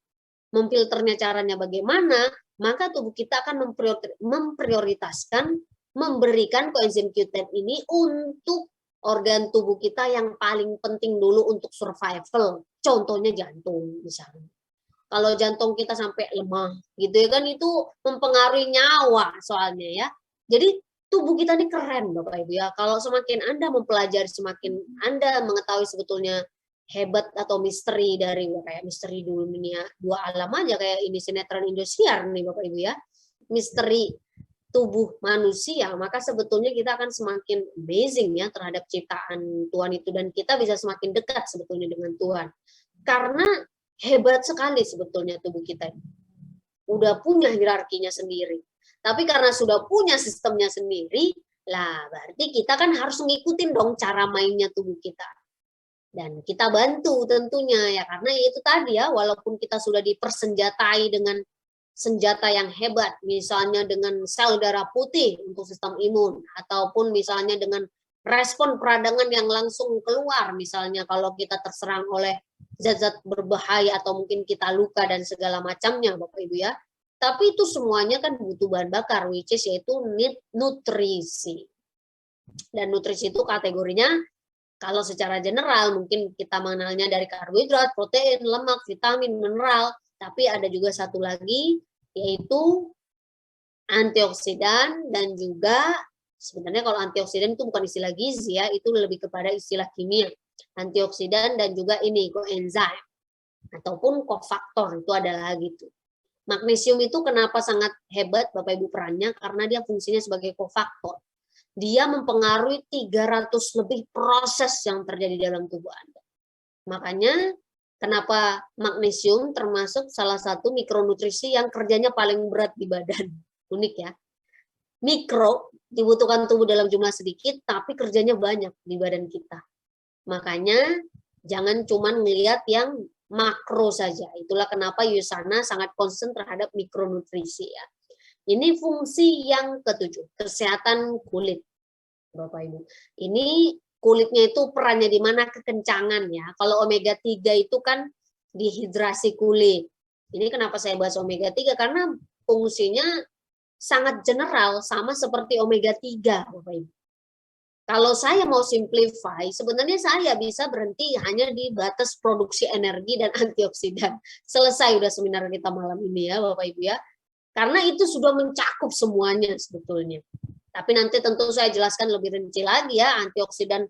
Memfilternya caranya bagaimana? Maka tubuh kita akan memprioritaskan memberikan koenzim Q10 ini untuk organ tubuh kita yang paling penting dulu untuk survival. Contohnya jantung misalnya. Kalau jantung kita sampai lemah gitu ya kan, itu mempengaruhi nyawa soalnya ya. Jadi tubuh kita ini keren Bapak Ibu ya. Kalau semakin Anda mempelajari, semakin Anda mengetahui sebetulnya hebat atau misteri dari kayak misteri dunia dua alam aja, kayak ini sinetron Indosiar nih Bapak Ibu ya. Misteri tubuh manusia, maka sebetulnya kita akan semakin amazing ya terhadap ciptaan Tuhan itu, dan kita bisa semakin dekat sebetulnya dengan Tuhan. Karena hebat sekali sebetulnya tubuh kita. Udah punya hierarkinya sendiri. Tapi karena sudah punya sistemnya sendiri, lah berarti kita kan harus ngikutin dong cara mainnya tubuh kita. Dan kita bantu tentunya ya, karena itu tadi ya, walaupun kita sudah dipersenjatai dengan senjata yang hebat, misalnya dengan sel darah putih untuk sistem imun, ataupun misalnya dengan respon peradangan yang langsung keluar, misalnya kalau kita terserang oleh zat-zat berbahaya atau mungkin kita luka dan segala macamnya Bapak Ibu ya. Tapi itu semuanya kan butuh bahan bakar, which is yaitu nutrisi. Dan nutrisi itu kategorinya kalau secara general mungkin kita mengenalnya dari karbohidrat, protein, lemak, vitamin, mineral, tapi ada juga satu lagi yaitu antioksidan, dan juga sebenarnya kalau antioksidan itu bukan istilah gizi ya, itu lebih kepada istilah kimia. Antioksidan dan juga ini koenzim ataupun kofaktor itu adalah gitu. Magnesium itu kenapa sangat hebat Bapak Ibu perannya, karena dia fungsinya sebagai kofaktor. Dia mempengaruhi 300 lebih proses yang terjadi dalam tubuh Anda. Makanya kenapa magnesium termasuk salah satu mikronutrisi yang kerjanya paling berat di badan. Unik ya. Mikro dibutuhkan tubuh dalam jumlah sedikit, tapi kerjanya banyak di badan kita. Makanya jangan cuma melihat yang makro saja. Itulah kenapa Yusana sangat concern terhadap mikronutrisi ya. Ini fungsi yang ketujuh, kesehatan kulit. Bapak Ibu. Ini kulitnya itu perannya di mana? Kekencangan ya. Kalau omega 3 itu kan dehidrasi kulit. Ini kenapa saya bahas omega 3? Karena fungsinya sangat general, sama seperti omega 3 Bapak Ibu. Kalau saya mau simplify, sebenarnya saya bisa berhenti hanya di batas produksi energi dan antioksidan. Selesai udah seminar kita malam ini ya Bapak Ibu ya. Karena itu sudah mencakup semuanya sebetulnya. Tapi nanti tentu saya jelaskan lebih rinci lagi ya, antioksidan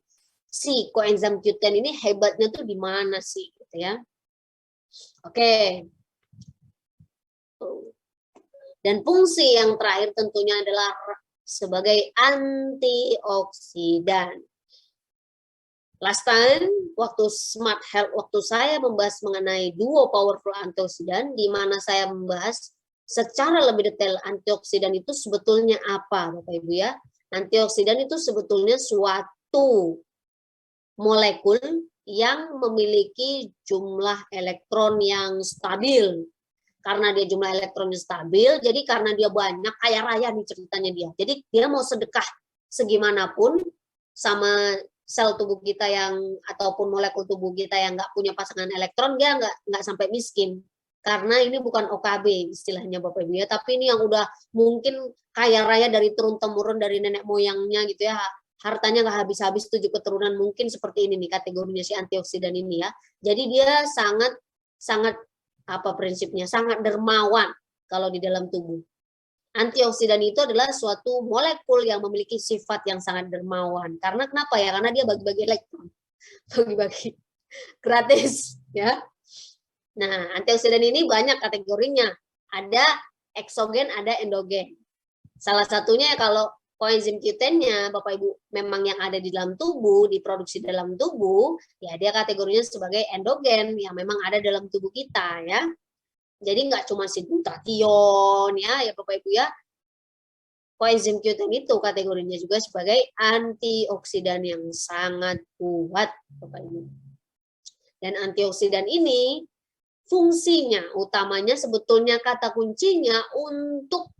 si koenzim Q10 ini hebatnya tuh di mana sih gitu ya. Oke. Dan fungsi yang terakhir tentunya adalah sebagai antioksidan. Last time waktu Smart Health, waktu saya membahas mengenai duo powerful antioksidan, di mana saya membahas secara lebih detail antioksidan itu sebetulnya apa Bapak Ibu ya. Antioksidan itu sebetulnya suatu molekul yang memiliki jumlah elektron yang stabil. Karena dia jumlah elektronnya stabil, jadi karena dia banyak, kaya raya nih ceritanya dia. Jadi dia mau sedekah segimanapun sama sel tubuh kita yang ataupun molekul tubuh kita yang nggak punya pasangan elektron, dia nggak sampai miskin. Karena ini bukan OKB istilahnya Bapak Ibu ya, tapi ini yang udah mungkin kaya raya dari turun-temurun dari nenek moyangnya gitu ya, hartanya nggak habis-habis 7 keturunan, mungkin seperti ini nih kategorinya si antioksidan ini ya. Jadi dia sangat apa prinsipnya, sangat dermawan kalau di dalam tubuh. Antioksidan itu adalah suatu molekul yang memiliki sifat yang sangat dermawan. Karena kenapa ya? Karena dia bagi-bagi elektron, bagi-bagi gratis ya. Nah, antioksidan ini banyak kategorinya. Ada eksogen, ada endogen. Salah satunya kalau koenzim Q10-nya, Bapak Ibu, memang yang ada di dalam tubuh, diproduksi dalam tubuh, ya dia kategorinya sebagai endogen, yang memang ada dalam tubuh kita, ya. Jadi nggak cuma si glutathione, ya Bapak Ibu, ya. Koenzim Q10 itu kategorinya juga sebagai antioksidan yang sangat kuat, Bapak Ibu. Dan antioksidan ini, fungsinya utamanya sebetulnya kata kuncinya untuk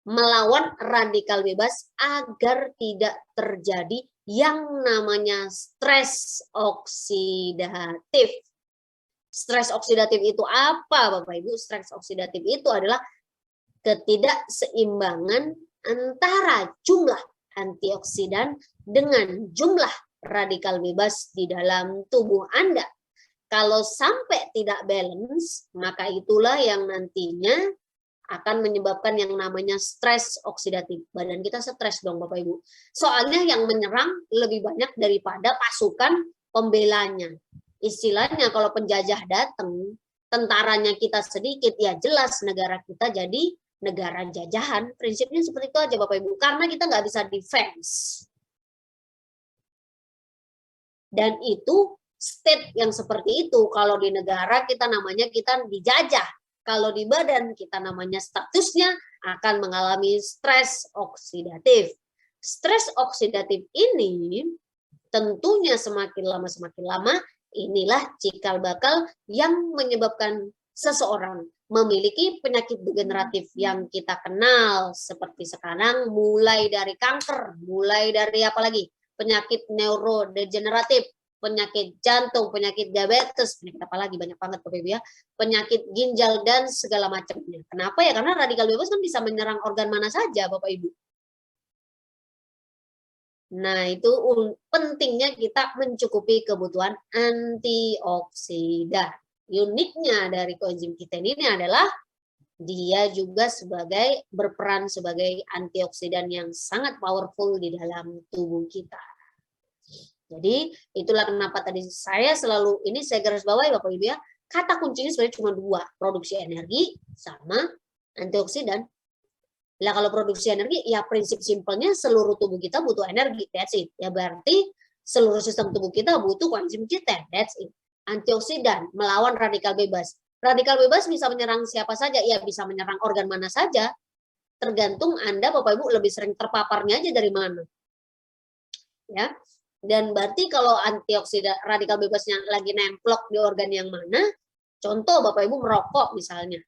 melawan radikal bebas agar tidak terjadi yang namanya stres oksidatif. Stres oksidatif itu apa Bapak Ibu? Stres oksidatif itu adalah ketidakseimbangan antara jumlah antioksidan dengan jumlah radikal bebas di dalam tubuh Anda. Kalau sampai tidak balance, maka itulah yang nantinya akan menyebabkan yang namanya stres oksidatif. Badan kita stres dong Bapak Ibu. Soalnya yang menyerang lebih banyak daripada pasukan pembelanya. Istilahnya kalau penjajah datang, tentaranya kita sedikit, ya jelas negara kita jadi negara jajahan. Prinsipnya seperti itu aja Bapak Ibu. Karena kita nggak bisa defense. Dan itu state yang seperti itu. Kalau di negara kita namanya kita dijajah. Kalau di badan kita namanya statusnya akan mengalami stres oksidatif. Stres oksidatif ini tentunya semakin lama inilah cikal bakal yang menyebabkan seseorang memiliki penyakit degeneratif yang kita kenal seperti sekarang, mulai dari kanker, mulai dari apa lagi? Penyakit neurodegeneratif, penyakit jantung, penyakit diabetes, penyakit apa lagi, banyak banget Bapak Ibu ya, penyakit ginjal dan segala macamnya. Kenapa ya? Karena radikal bebas kan bisa menyerang organ mana saja Bapak Ibu. Nah, itu pentingnya kita mencukupi kebutuhan antioksidan. Uniknya dari koenzim Q10 ini adalah dia juga berperan sebagai antioksidan yang sangat powerful di dalam tubuh kita. Jadi itulah kenapa tadi saya garis bawahi Bapak Ibu ya, kata kuncinya sebenarnya cuma dua, produksi energi sama antioksidan. Lah kalau produksi energi, ya prinsip simpelnya seluruh tubuh kita butuh energi, that's it. Ya berarti seluruh sistem tubuh kita butuh koenzim Q10, that's it. Antioksidan melawan radikal bebas. Radikal bebas bisa menyerang siapa saja, ya bisa menyerang organ mana saja. Tergantung Anda Bapak Ibu lebih sering terpaparnya aja dari mana. Ya. Dan berarti kalau antioksidan radikal bebasnya lagi nemplok di organ yang mana, contoh Bapak Ibu merokok misalnya,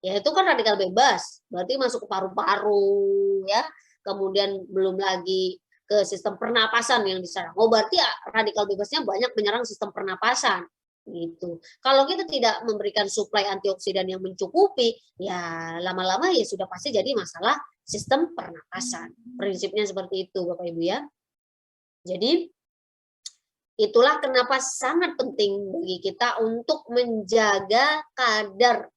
ya itu kan radikal bebas, berarti masuk ke paru-paru ya, kemudian belum lagi ke sistem pernapasan yang diserang. Oh berarti radikal bebasnya banyak menyerang sistem pernapasan gitu. Kalau kita tidak memberikan suplai antioksidan yang mencukupi, ya lama-lama ya sudah pasti jadi masalah sistem pernapasan. Prinsipnya seperti itu Bapak Ibu ya. Jadi itulah kenapa sangat penting bagi kita untuk menjaga kadar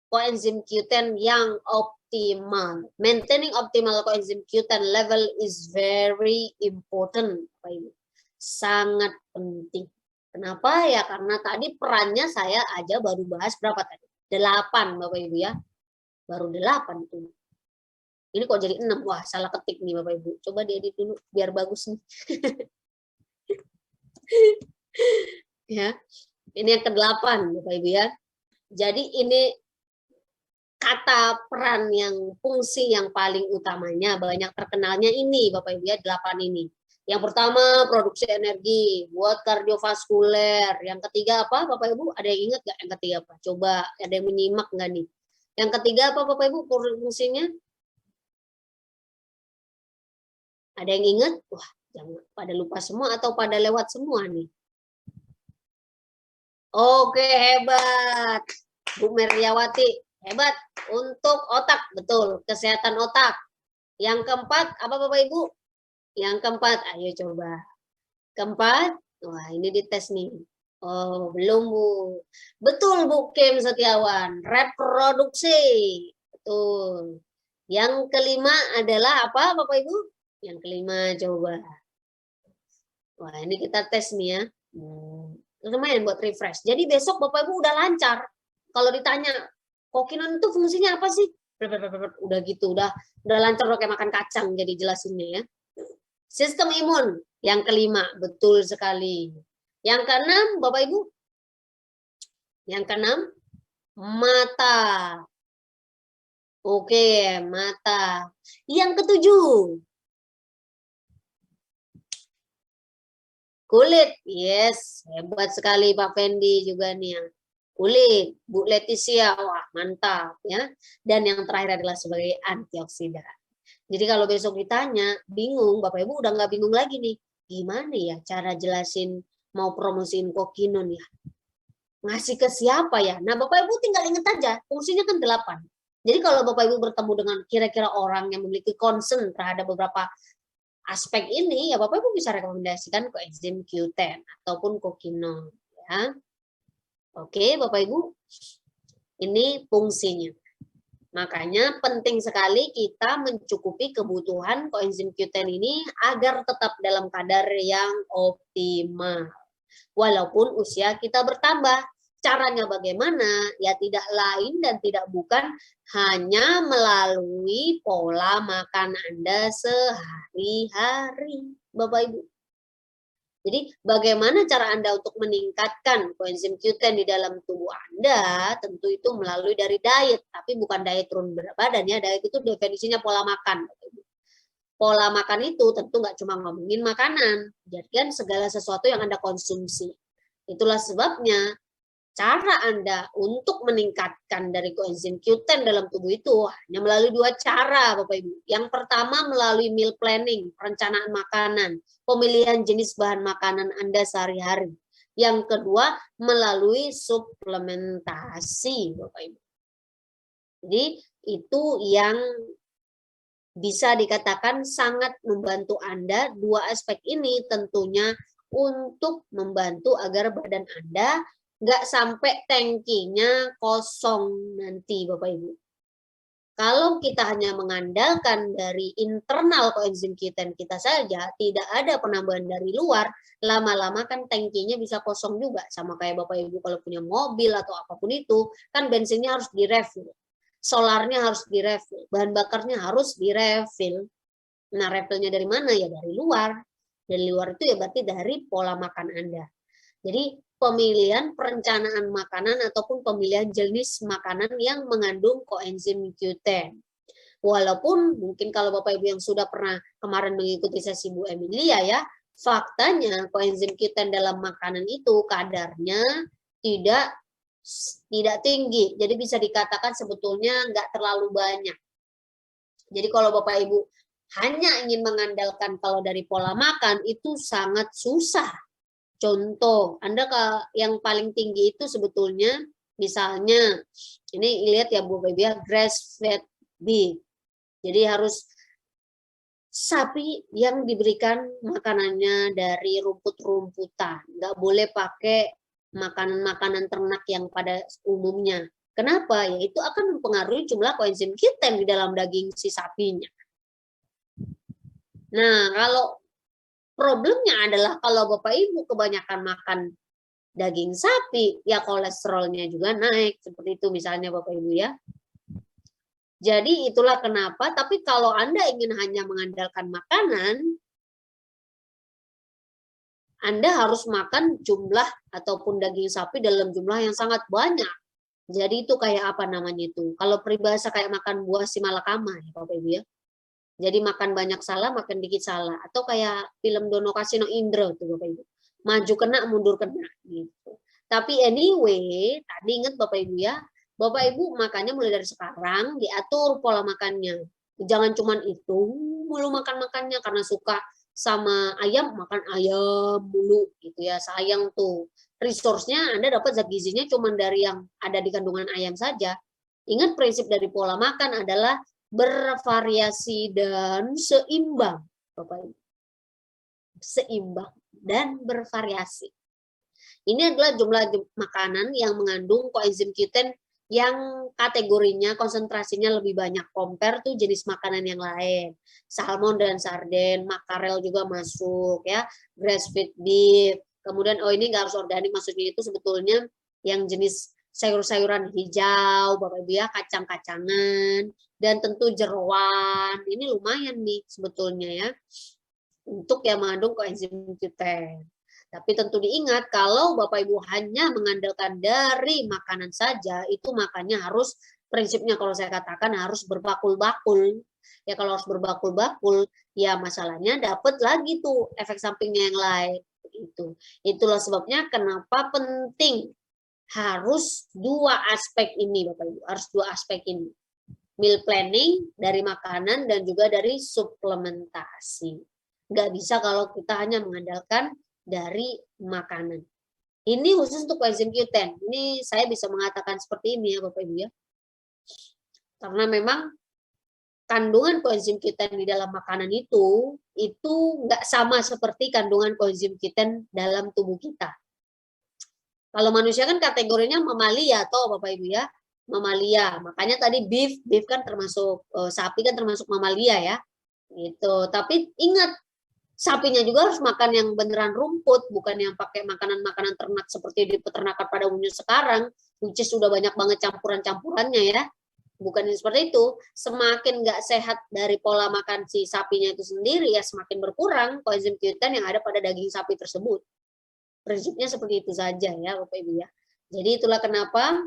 koenzim Q10 yang optimal. Maintaining optimal koenzim Q10 level is very important, Bapak Ibu. Sangat penting. Kenapa? Ya karena tadi perannya saya aja baru bahas berapa tadi? 8, Bapak Ibu ya. Baru 8 itu. Ini kok jadi 6? Wah, salah ketik nih Bapak Ibu. Coba diedit dulu biar bagus nih. Ya, ini yang ke-8 Bapak Ibu ya. Jadi ini kata peran yang fungsi yang paling utamanya banyak terkenalnya ini Bapak Ibu ya, 8 ini. Yang pertama produksi energi buat kardiovaskuler. Yang ketiga apa Bapak Ibu? Ada yang ingat nggak yang ketiga apa? Coba ada yang menyimak nggak nih? Yang ketiga apa Bapak Ibu fungsinya? Ada yang ingat? Wah, jangan pada lupa semua atau pada lewat semua nih. Oke, hebat. Bu Meriawati, hebat. Untuk otak, betul. Kesehatan otak. Yang keempat, apa Bapak Ibu? Yang keempat, ayo coba. Keempat, wah ini dites nih. Oh, belum Bu. Betul Bu Kim Setiawan, reproduksi. Betul. Yang kelima adalah apa Bapak Ibu? Yang kelima coba. Wah ini kita tes nih ya. Lumayan buat refresh. Jadi besok Bapak Ibu udah lancar. Kalau ditanya, kokinon itu fungsinya apa sih? Udah gitu, udah lancar kayak makan kacang jadi jelasinnya ya. Sistem imun yang kelima, betul sekali. Yang keenam, Bapak Ibu. Yang keenam, mata. Oke, mata. Yang ketujuh, kulit. Yes, hebat sekali Pak Fendi juga nih. Kulit, Bu Leticia, wah mantap ya. Dan yang terakhir adalah sebagai antioksidan. Jadi kalau besok ditanya, bingung, Bapak Ibu udah nggak bingung lagi nih. Gimana ya cara jelasin mau promosiin kokinon ya? Ngasih ke siapa ya? Nah Bapak Ibu tinggal ingat aja, fungsinya kan 8. Jadi kalau Bapak Ibu bertemu dengan kira-kira orang yang memiliki concern terhadap beberapa aspek ini ya Bapak Ibu bisa rekomendasikan koenzim Q10 ataupun kokinol ya. Oke, Bapak Ibu. Ini fungsinya. Makanya penting sekali kita mencukupi kebutuhan koenzim Q10 ini agar tetap dalam kadar yang optimal. Walaupun usia kita bertambah. Caranya bagaimana? Ya tidak lain dan tidak bukan hanya melalui pola makan Anda sehari-hari, Bapak Ibu. Jadi bagaimana cara Anda untuk meningkatkan koenzim Q10 di dalam tubuh Anda? Tentu itu melalui dari diet, tapi bukan diet turun berat badan ya. Diet itu definisinya pola makan. Pola makan itu tentu nggak cuma ngomongin makanan, jadi kan segala sesuatu yang Anda konsumsi. Itulah sebabnya cara Anda untuk meningkatkan dari koenzim Q10 dalam tubuh itu hanya melalui dua cara, Bapak Ibu. Yang pertama melalui meal planning, perencanaan makanan, pemilihan jenis bahan makanan Anda sehari-hari. Yang kedua melalui suplementasi, Bapak Ibu. Jadi itu yang bisa dikatakan sangat membantu Anda. Dua aspek ini tentunya untuk membantu agar badan Anda nggak sampai tangkinya kosong nanti Bapak Ibu. Kalau kita hanya mengandalkan dari internal koenzim Q10 kita saja, tidak ada penambahan dari luar, lama-lama kan tangkinya bisa kosong juga. Sama kayak Bapak Ibu kalau punya mobil atau apapun itu, kan bensinnya harus direfill. Solarnya harus direfill, bahan bakarnya harus direfill. Nah, refillnya dari mana? Ya dari luar. Dari luar itu ya berarti dari pola makan Anda. Jadi pemilihan perencanaan makanan ataupun pemilihan jenis makanan yang mengandung koenzim Q10. Walaupun mungkin kalau Bapak Ibu yang sudah pernah kemarin mengikuti sesi Bu Emilia ya, faktanya koenzim Q10 dalam makanan itu kadarnya tidak tinggi. Jadi bisa dikatakan sebetulnya nggak terlalu banyak. Jadi kalau Bapak Ibu hanya ingin mengandalkan kalau dari pola makan itu sangat susah. Contoh, Anda yang paling tinggi itu sebetulnya misalnya ini lihat ya Bu Baby ya, grass fed beef. Jadi harus sapi yang diberikan makanannya dari rumput-rumputan. Nggak boleh pakai makanan-makanan ternak yang pada umumnya. Kenapa? Ya itu akan mempengaruhi jumlah koenzim Q10 di dalam daging si sapinya. Nah, kalau problemnya adalah kalau Bapak Ibu kebanyakan makan daging sapi, ya kolesterolnya juga naik. Seperti itu misalnya Bapak Ibu ya. Jadi itulah kenapa, tapi kalau Anda ingin hanya mengandalkan makanan, Anda harus makan jumlah ataupun daging sapi dalam jumlah yang sangat banyak. Jadi itu kayak apa namanya itu? Kalau peribahasa kayak makan buah si malakama ya Bapak Ibu ya. Jadi makan banyak salah, makan dikit salah. Atau kayak film Dono Kasino Indro tuh Bapak Ibu. Maju kena, mundur kena gitu. Tapi anyway, tadi ingat Bapak Ibu ya, Bapak Ibu makannya mulai dari sekarang diatur pola makannya. Jangan cuman itu mulu makan-makannya karena suka sama ayam, makan ayam mulu gitu ya. Sayang tuh. Resource-nya Anda dapat zat gizinya cuman dari yang ada di kandungan ayam saja. Ingat prinsip dari pola makan adalah bervariasi dan seimbang, Bapak Ibu. Seimbang dan bervariasi. Ini adalah jumlah makanan yang mengandung koenzim Q10 yang kategorinya konsentrasinya lebih banyak compare tuh jenis makanan yang lain. Salmon dan sarden, makarel juga masuk ya, grass fed beef. Kemudian ini nggak harus organik, maksudnya itu sebetulnya yang jenis sayur-sayuran hijau, Bapak Ibu ya, kacang-kacangan, dan tentu jeroan. Ini lumayan nih sebetulnya ya, untuk yang mengandung koenzim Q10. Tapi tentu diingat kalau Bapak Ibu hanya mengandalkan dari makanan saja, itu makannya harus, prinsipnya kalau saya katakan harus berbakul-bakul. Ya kalau harus berbakul-bakul, ya masalahnya dapat lagi tuh efek sampingnya yang lain. Itulah sebabnya kenapa penting harus dua aspek ini Bapak Ibu, harus dua aspek ini. Meal planning dari makanan dan juga dari suplementasi. Nggak bisa kalau kita hanya mengandalkan dari makanan. Ini khusus untuk koenzim Q10. Ini saya bisa mengatakan seperti ini ya Bapak Ibu ya. Karena memang kandungan koenzim Q10 di dalam makanan itu nggak sama seperti kandungan koenzim Q10 dalam tubuh kita. Kalau manusia kan kategorinya mamalia atau Bapak Ibu ya, mamalia. Makanya tadi beef kan termasuk sapi kan termasuk mamalia ya. Gitu. Tapi ingat, sapinya juga harus makan yang beneran rumput, bukan yang pakai makanan-makanan ternak seperti di peternakan pada umumnya sekarang, which is sudah banyak banget campuran-campurannya ya. Bukan seperti itu. Semakin nggak sehat dari pola makan si sapinya itu sendiri, ya semakin berkurang koenzim Q10 yang ada pada daging sapi tersebut. Prinsipnya seperti itu saja ya Bapak Ibu ya. Jadi itulah kenapa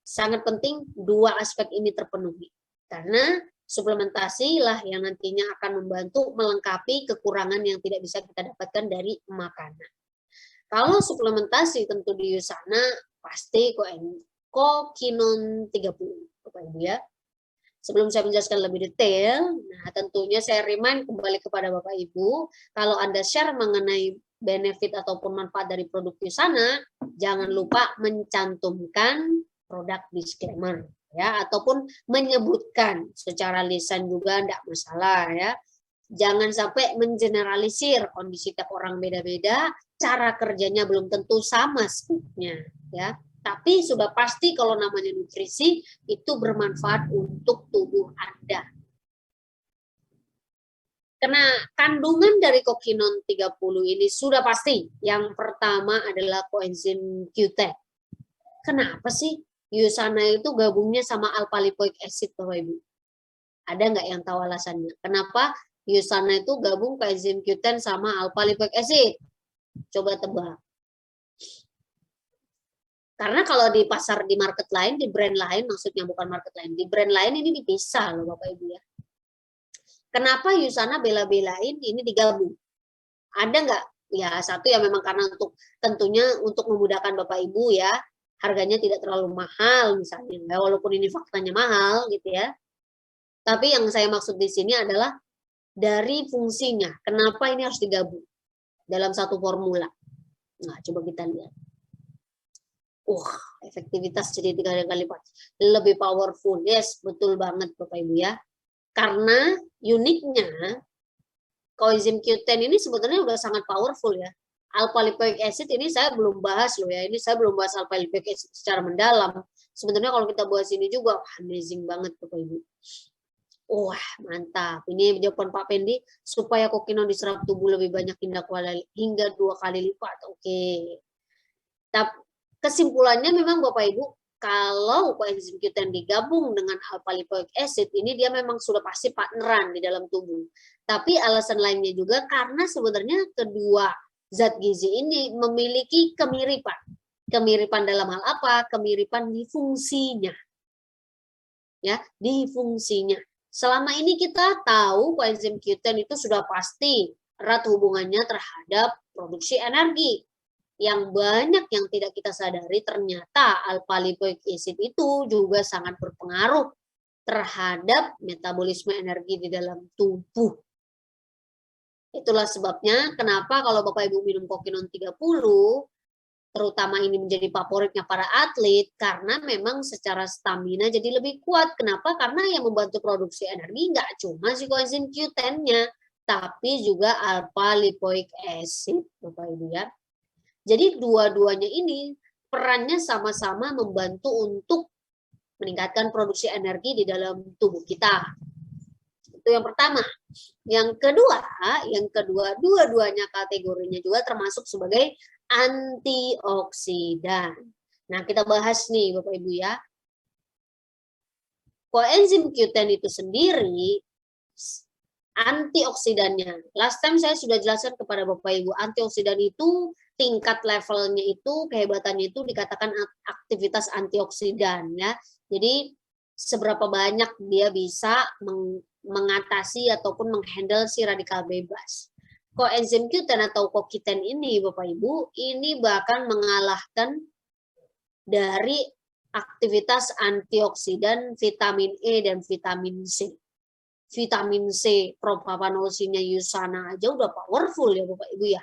sangat penting dua aspek ini terpenuhi. Karena suplementasi lah yang nantinya akan membantu melengkapi kekurangan yang tidak bisa kita dapatkan dari makanan. Kalau suplementasi tentu di Usana pasti Kokinon 30, Bapak Ibu ya. Sebelum saya menjelaskan lebih detail, nah tentunya saya remind kembali kepada Bapak Ibu, kalau Anda share mengenai benefit ataupun manfaat dari produk Usana, jangan lupa mencantumkan produk disclaimer ya, ataupun menyebutkan secara lisan juga tidak masalah ya. Jangan sampai mengeneralisir, kondisi tiap orang beda-beda, cara kerjanya belum tentu sama speednya ya. Tapi sudah pasti kalau namanya nutrisi itu bermanfaat untuk tubuh Anda. Karena kandungan dari Kokinon 30 ini sudah pasti. Yang pertama adalah koenzim Q10. Kenapa sih Usana itu gabungnya sama alpha lipoic acid, Bapak Ibu? Ada nggak yang tahu alasannya? Kenapa Usana itu gabung koenzim Q10 sama alpha lipoic acid? Coba tebak. Karena kalau di pasar, di market lain, di brand lain, maksudnya bukan market lain, di brand lain ini dipisah loh Bapak Ibu ya. Kenapa Usana bela-belain ini digabung? Ada nggak? Ya satu ya memang karena untuk tentunya untuk memudahkan Bapak Ibu ya, harganya tidak terlalu mahal misalnya, ya, walaupun ini faktanya mahal gitu ya. Tapi yang saya maksud di sini adalah dari fungsinya. Kenapa ini harus digabung dalam satu formula? Nah, coba kita lihat. Efektivitas jadi 3 kali lipat. Lebih powerful. Yes, betul banget Bapak Ibu ya. Karena uniknya koenzim Q10 ini sebetulnya udah sangat powerful ya. Alpha lipoic acid ini saya belum bahas loh ya. Ini saya belum bahas alpha lipoic acid secara mendalam. Sebetulnya kalau kita bahas ini juga amazing banget Bapak Ibu. Wah, mantap. Ini jawaban Pak Pendi, supaya kokinon diserap tubuh lebih banyak hingga 2 kali lipat. Oke. Tapi kesimpulannya memang Bapak Ibu, kalau koenzim Q10 digabung dengan alpha lipoic acid, ini dia memang sudah pasti partneran di dalam tubuh. Tapi alasan lainnya juga karena sebenarnya kedua zat gizi ini memiliki kemiripan. Kemiripan dalam hal apa? Kemiripan di fungsinya. Ya, di fungsinya. Selama ini kita tahu koenzim Q10 itu sudah pasti erat hubungannya terhadap produksi energi. Yang banyak yang tidak kita sadari ternyata alpha lipoic acid itu juga sangat berpengaruh terhadap metabolisme energi di dalam tubuh. Itulah sebabnya kenapa kalau Bapak Ibu minum Kokinon 30, terutama ini menjadi favoritnya para atlet, karena memang secara stamina jadi lebih kuat. Kenapa? Karena yang membantu produksi energi nggak cuma si koenzim Q10-nya, tapi juga alpha lipoic acid, Bapak Ibu ya. Jadi dua-duanya ini perannya sama-sama membantu untuk meningkatkan produksi energi di dalam tubuh kita. Itu yang pertama. Yang kedua, dua-duanya kategorinya juga termasuk sebagai antioksidan. Nah, kita bahas nih Bapak Ibu ya. Koenzim Q10 itu sendiri antioksidannya. Last time saya sudah jelaskan kepada Bapak Ibu, antioksidan itu tingkat levelnya itu, kehebatannya itu dikatakan aktivitas antioksidan ya. Jadi seberapa banyak dia bisa mengatasi ataupun menghandle si radikal bebas. Koenzim Q10 atau CoQ10 ini Bapak Ibu, ini bahkan mengalahkan dari aktivitas antioksidan vitamin E dan vitamin C. Vitamin C, propapanolsinya Usana aja udah powerful ya Bapak Ibu ya.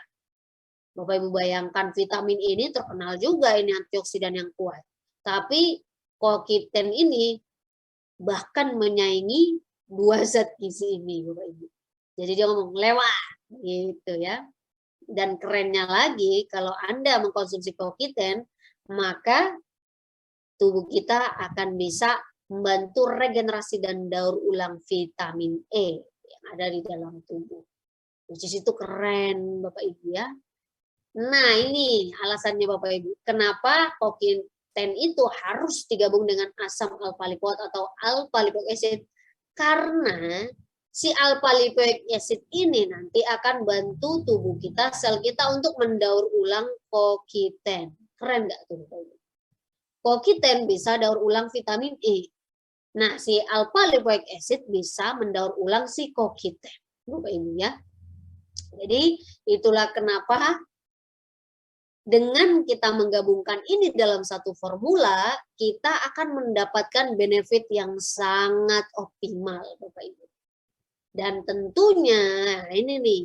Bapak Ibu bayangkan vitamin E ini terkenal juga ini antioksidan yang kuat. Tapi CoQ10 ini bahkan menyaingi dua zat gizi ini, Bapak Ibu. Jadi dia ngomong lewat gitu ya. Dan kerennya lagi kalau Anda mengkonsumsi CoQ10, maka tubuh kita akan bisa membantu regenerasi dan daur ulang vitamin E yang ada di dalam tubuh. Which is itu keren Bapak Ibu ya. Nah ini alasannya Bapak Ibu, kenapa CoQ10 itu harus digabung dengan asam alpha lipoat atau alpha lipoic acid, karena si alpha lipoic acid ini nanti akan bantu tubuh kita, sel kita untuk mendaur ulang CoQ10. Keren nggak tuh Bapak Ibu? CoQ10 bisa daur ulang vitamin E. Nah, si alpha lipoic acid bisa mendaur ulang si CoQ10. Bapak Ibu ya. Jadi itulah kenapa dengan kita menggabungkan ini dalam satu formula, kita akan mendapatkan benefit yang sangat optimal, Bapak Ibu. Dan tentunya, ini nih,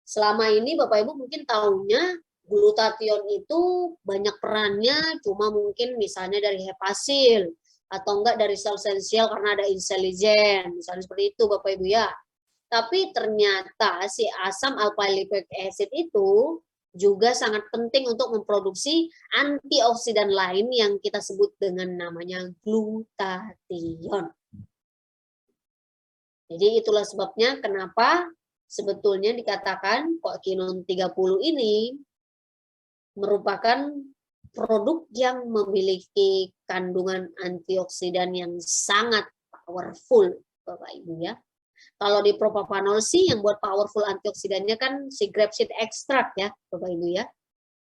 selama ini Bapak Ibu mungkin tahunya glutathione itu banyak perannya, cuma mungkin misalnya dari hepasil, atau enggak dari sel esensial karena ada intelligen, misalnya seperti itu Bapak Ibu ya. Tapi ternyata si asam alpha lipoic acid itu juga sangat penting untuk memproduksi antioksidan lain yang kita sebut dengan namanya glutathione. Jadi itulah sebabnya kenapa sebetulnya dikatakan CoQ10 30 ini merupakan produk yang memiliki kandungan antioksidan yang sangat powerful, Bapak Ibu ya. Kalau di propapanol sih yang buat powerful antioksidannya kan si grapeseed extract ya, Bapak Ibu ya.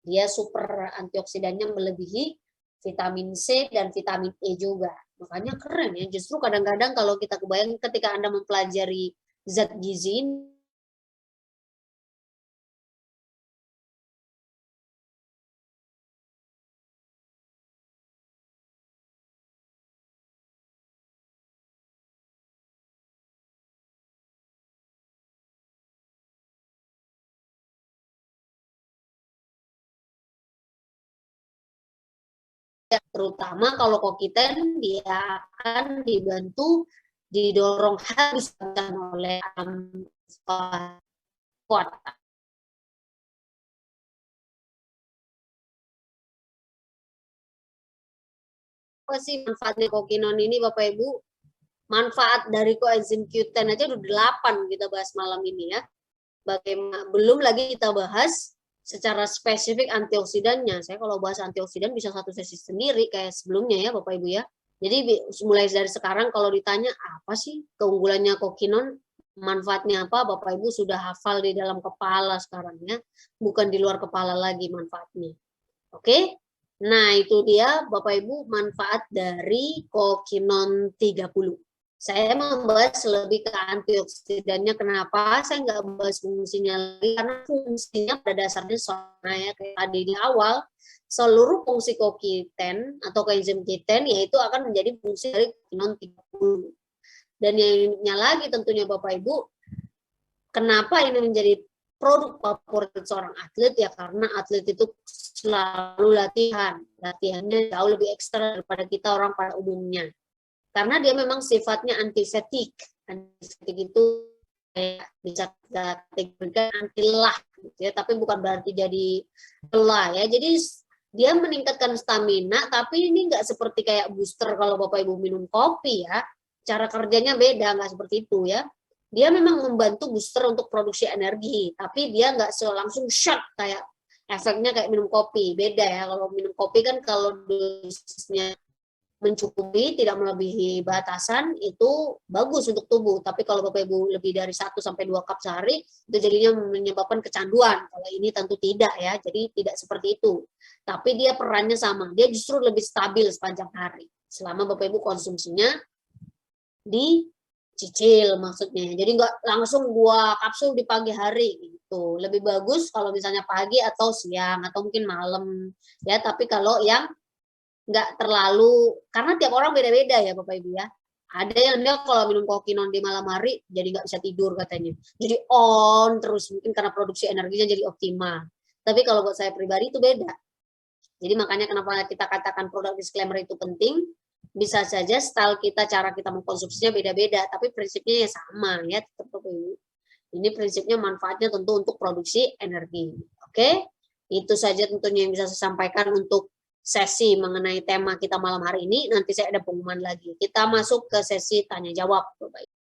Dia super antioksidannya melebihi vitamin C dan vitamin E juga. Makanya keren ya. Justru kadang-kadang kalau kita kebayang ketika Anda mempelajari zat gizi terutama kalau CoQ10 dia akan dibantu didorong habis oleh kuat. Apa sih manfaatnya CoQ10 ini Bapak Ibu? Manfaat dari coenzim Q10 aja udah 8 kita bahas malam ini ya. Bagaimana belum lagi kita bahas secara spesifik antioksidannya. Saya kalau bahas antioksidan bisa satu sesi sendiri kayak sebelumnya ya Bapak Ibu ya. Jadi mulai dari sekarang kalau ditanya apa sih keunggulannya CoQ10, manfaatnya apa, Bapak Ibu sudah hafal di dalam kepala sekarang ya, bukan di luar kepala lagi manfaatnya. Oke? Nah, itu dia Bapak Ibu manfaat dari CoQ10 30. Saya membahas lebih ke antioksidannya. Kenapa? Saya nggak bahas fungsinya lagi, karena fungsinya pada dasarnya sama ya, kayak tadi di awal, seluruh fungsi CoQ10 atau coenzim Q10 yaitu akan menjadi fungsi dari CoQ10 30. Dan yang uniknya lagi tentunya Bapak Ibu, kenapa ini menjadi produk favorit seorang atlet ya, karena atlet itu selalu latihannya jauh lebih ekstra daripada kita orang pada umumnya, karena dia memang sifatnya antisetik itu kayak bisa dikategorikan anti lelah gitu ya, tapi bukan berarti jadi lelah ya. Jadi dia meningkatkan stamina, tapi ini nggak seperti kayak booster kalau Bapak Ibu minum kopi ya, cara kerjanya beda, nggak seperti itu ya. Dia memang membantu booster untuk produksi energi, tapi dia nggak langsung shot kayak efeknya kayak minum kopi. Beda ya, kalau minum kopi kan kalau dosisnya mencukupi, tidak melebihi batasan, itu bagus untuk tubuh. Tapi kalau Bapak Ibu lebih dari 1 sampai 2 cup sehari, itu jadinya menyebabkan kecanduan. Kalau ini tentu tidak ya, jadi tidak seperti itu. Tapi dia perannya sama, dia justru lebih stabil sepanjang hari. Selama Bapak Ibu konsumsinya dicicil maksudnya. Jadi nggak langsung 2 kapsul di pagi hari gitu. Lebih bagus kalau misalnya pagi atau siang atau mungkin malam ya. Tapi kalau yang nggak terlalu, karena tiap orang beda-beda ya Bapak Ibu ya. Ada yang dia kalau minum CoQ10 di malam hari jadi nggak bisa tidur katanya. Jadi on terus, mungkin karena produksi energinya jadi optimal. Tapi kalau buat saya pribadi itu beda. Jadi makanya kenapa kita katakan produk disclaimer itu penting, Bisa saja style kita, cara kita mengkonsumsinya beda-beda, tapi prinsipnya ya sama ya, tetap Bapak Ibu. Ini prinsipnya manfaatnya tentu untuk produksi energi. Oke, itu saja tentunya yang bisa saya sampaikan untuk sesi mengenai tema kita malam hari ini. Nanti saya ada pengumuman lagi. Kita masuk ke sesi tanya jawab, Bapak Ibu.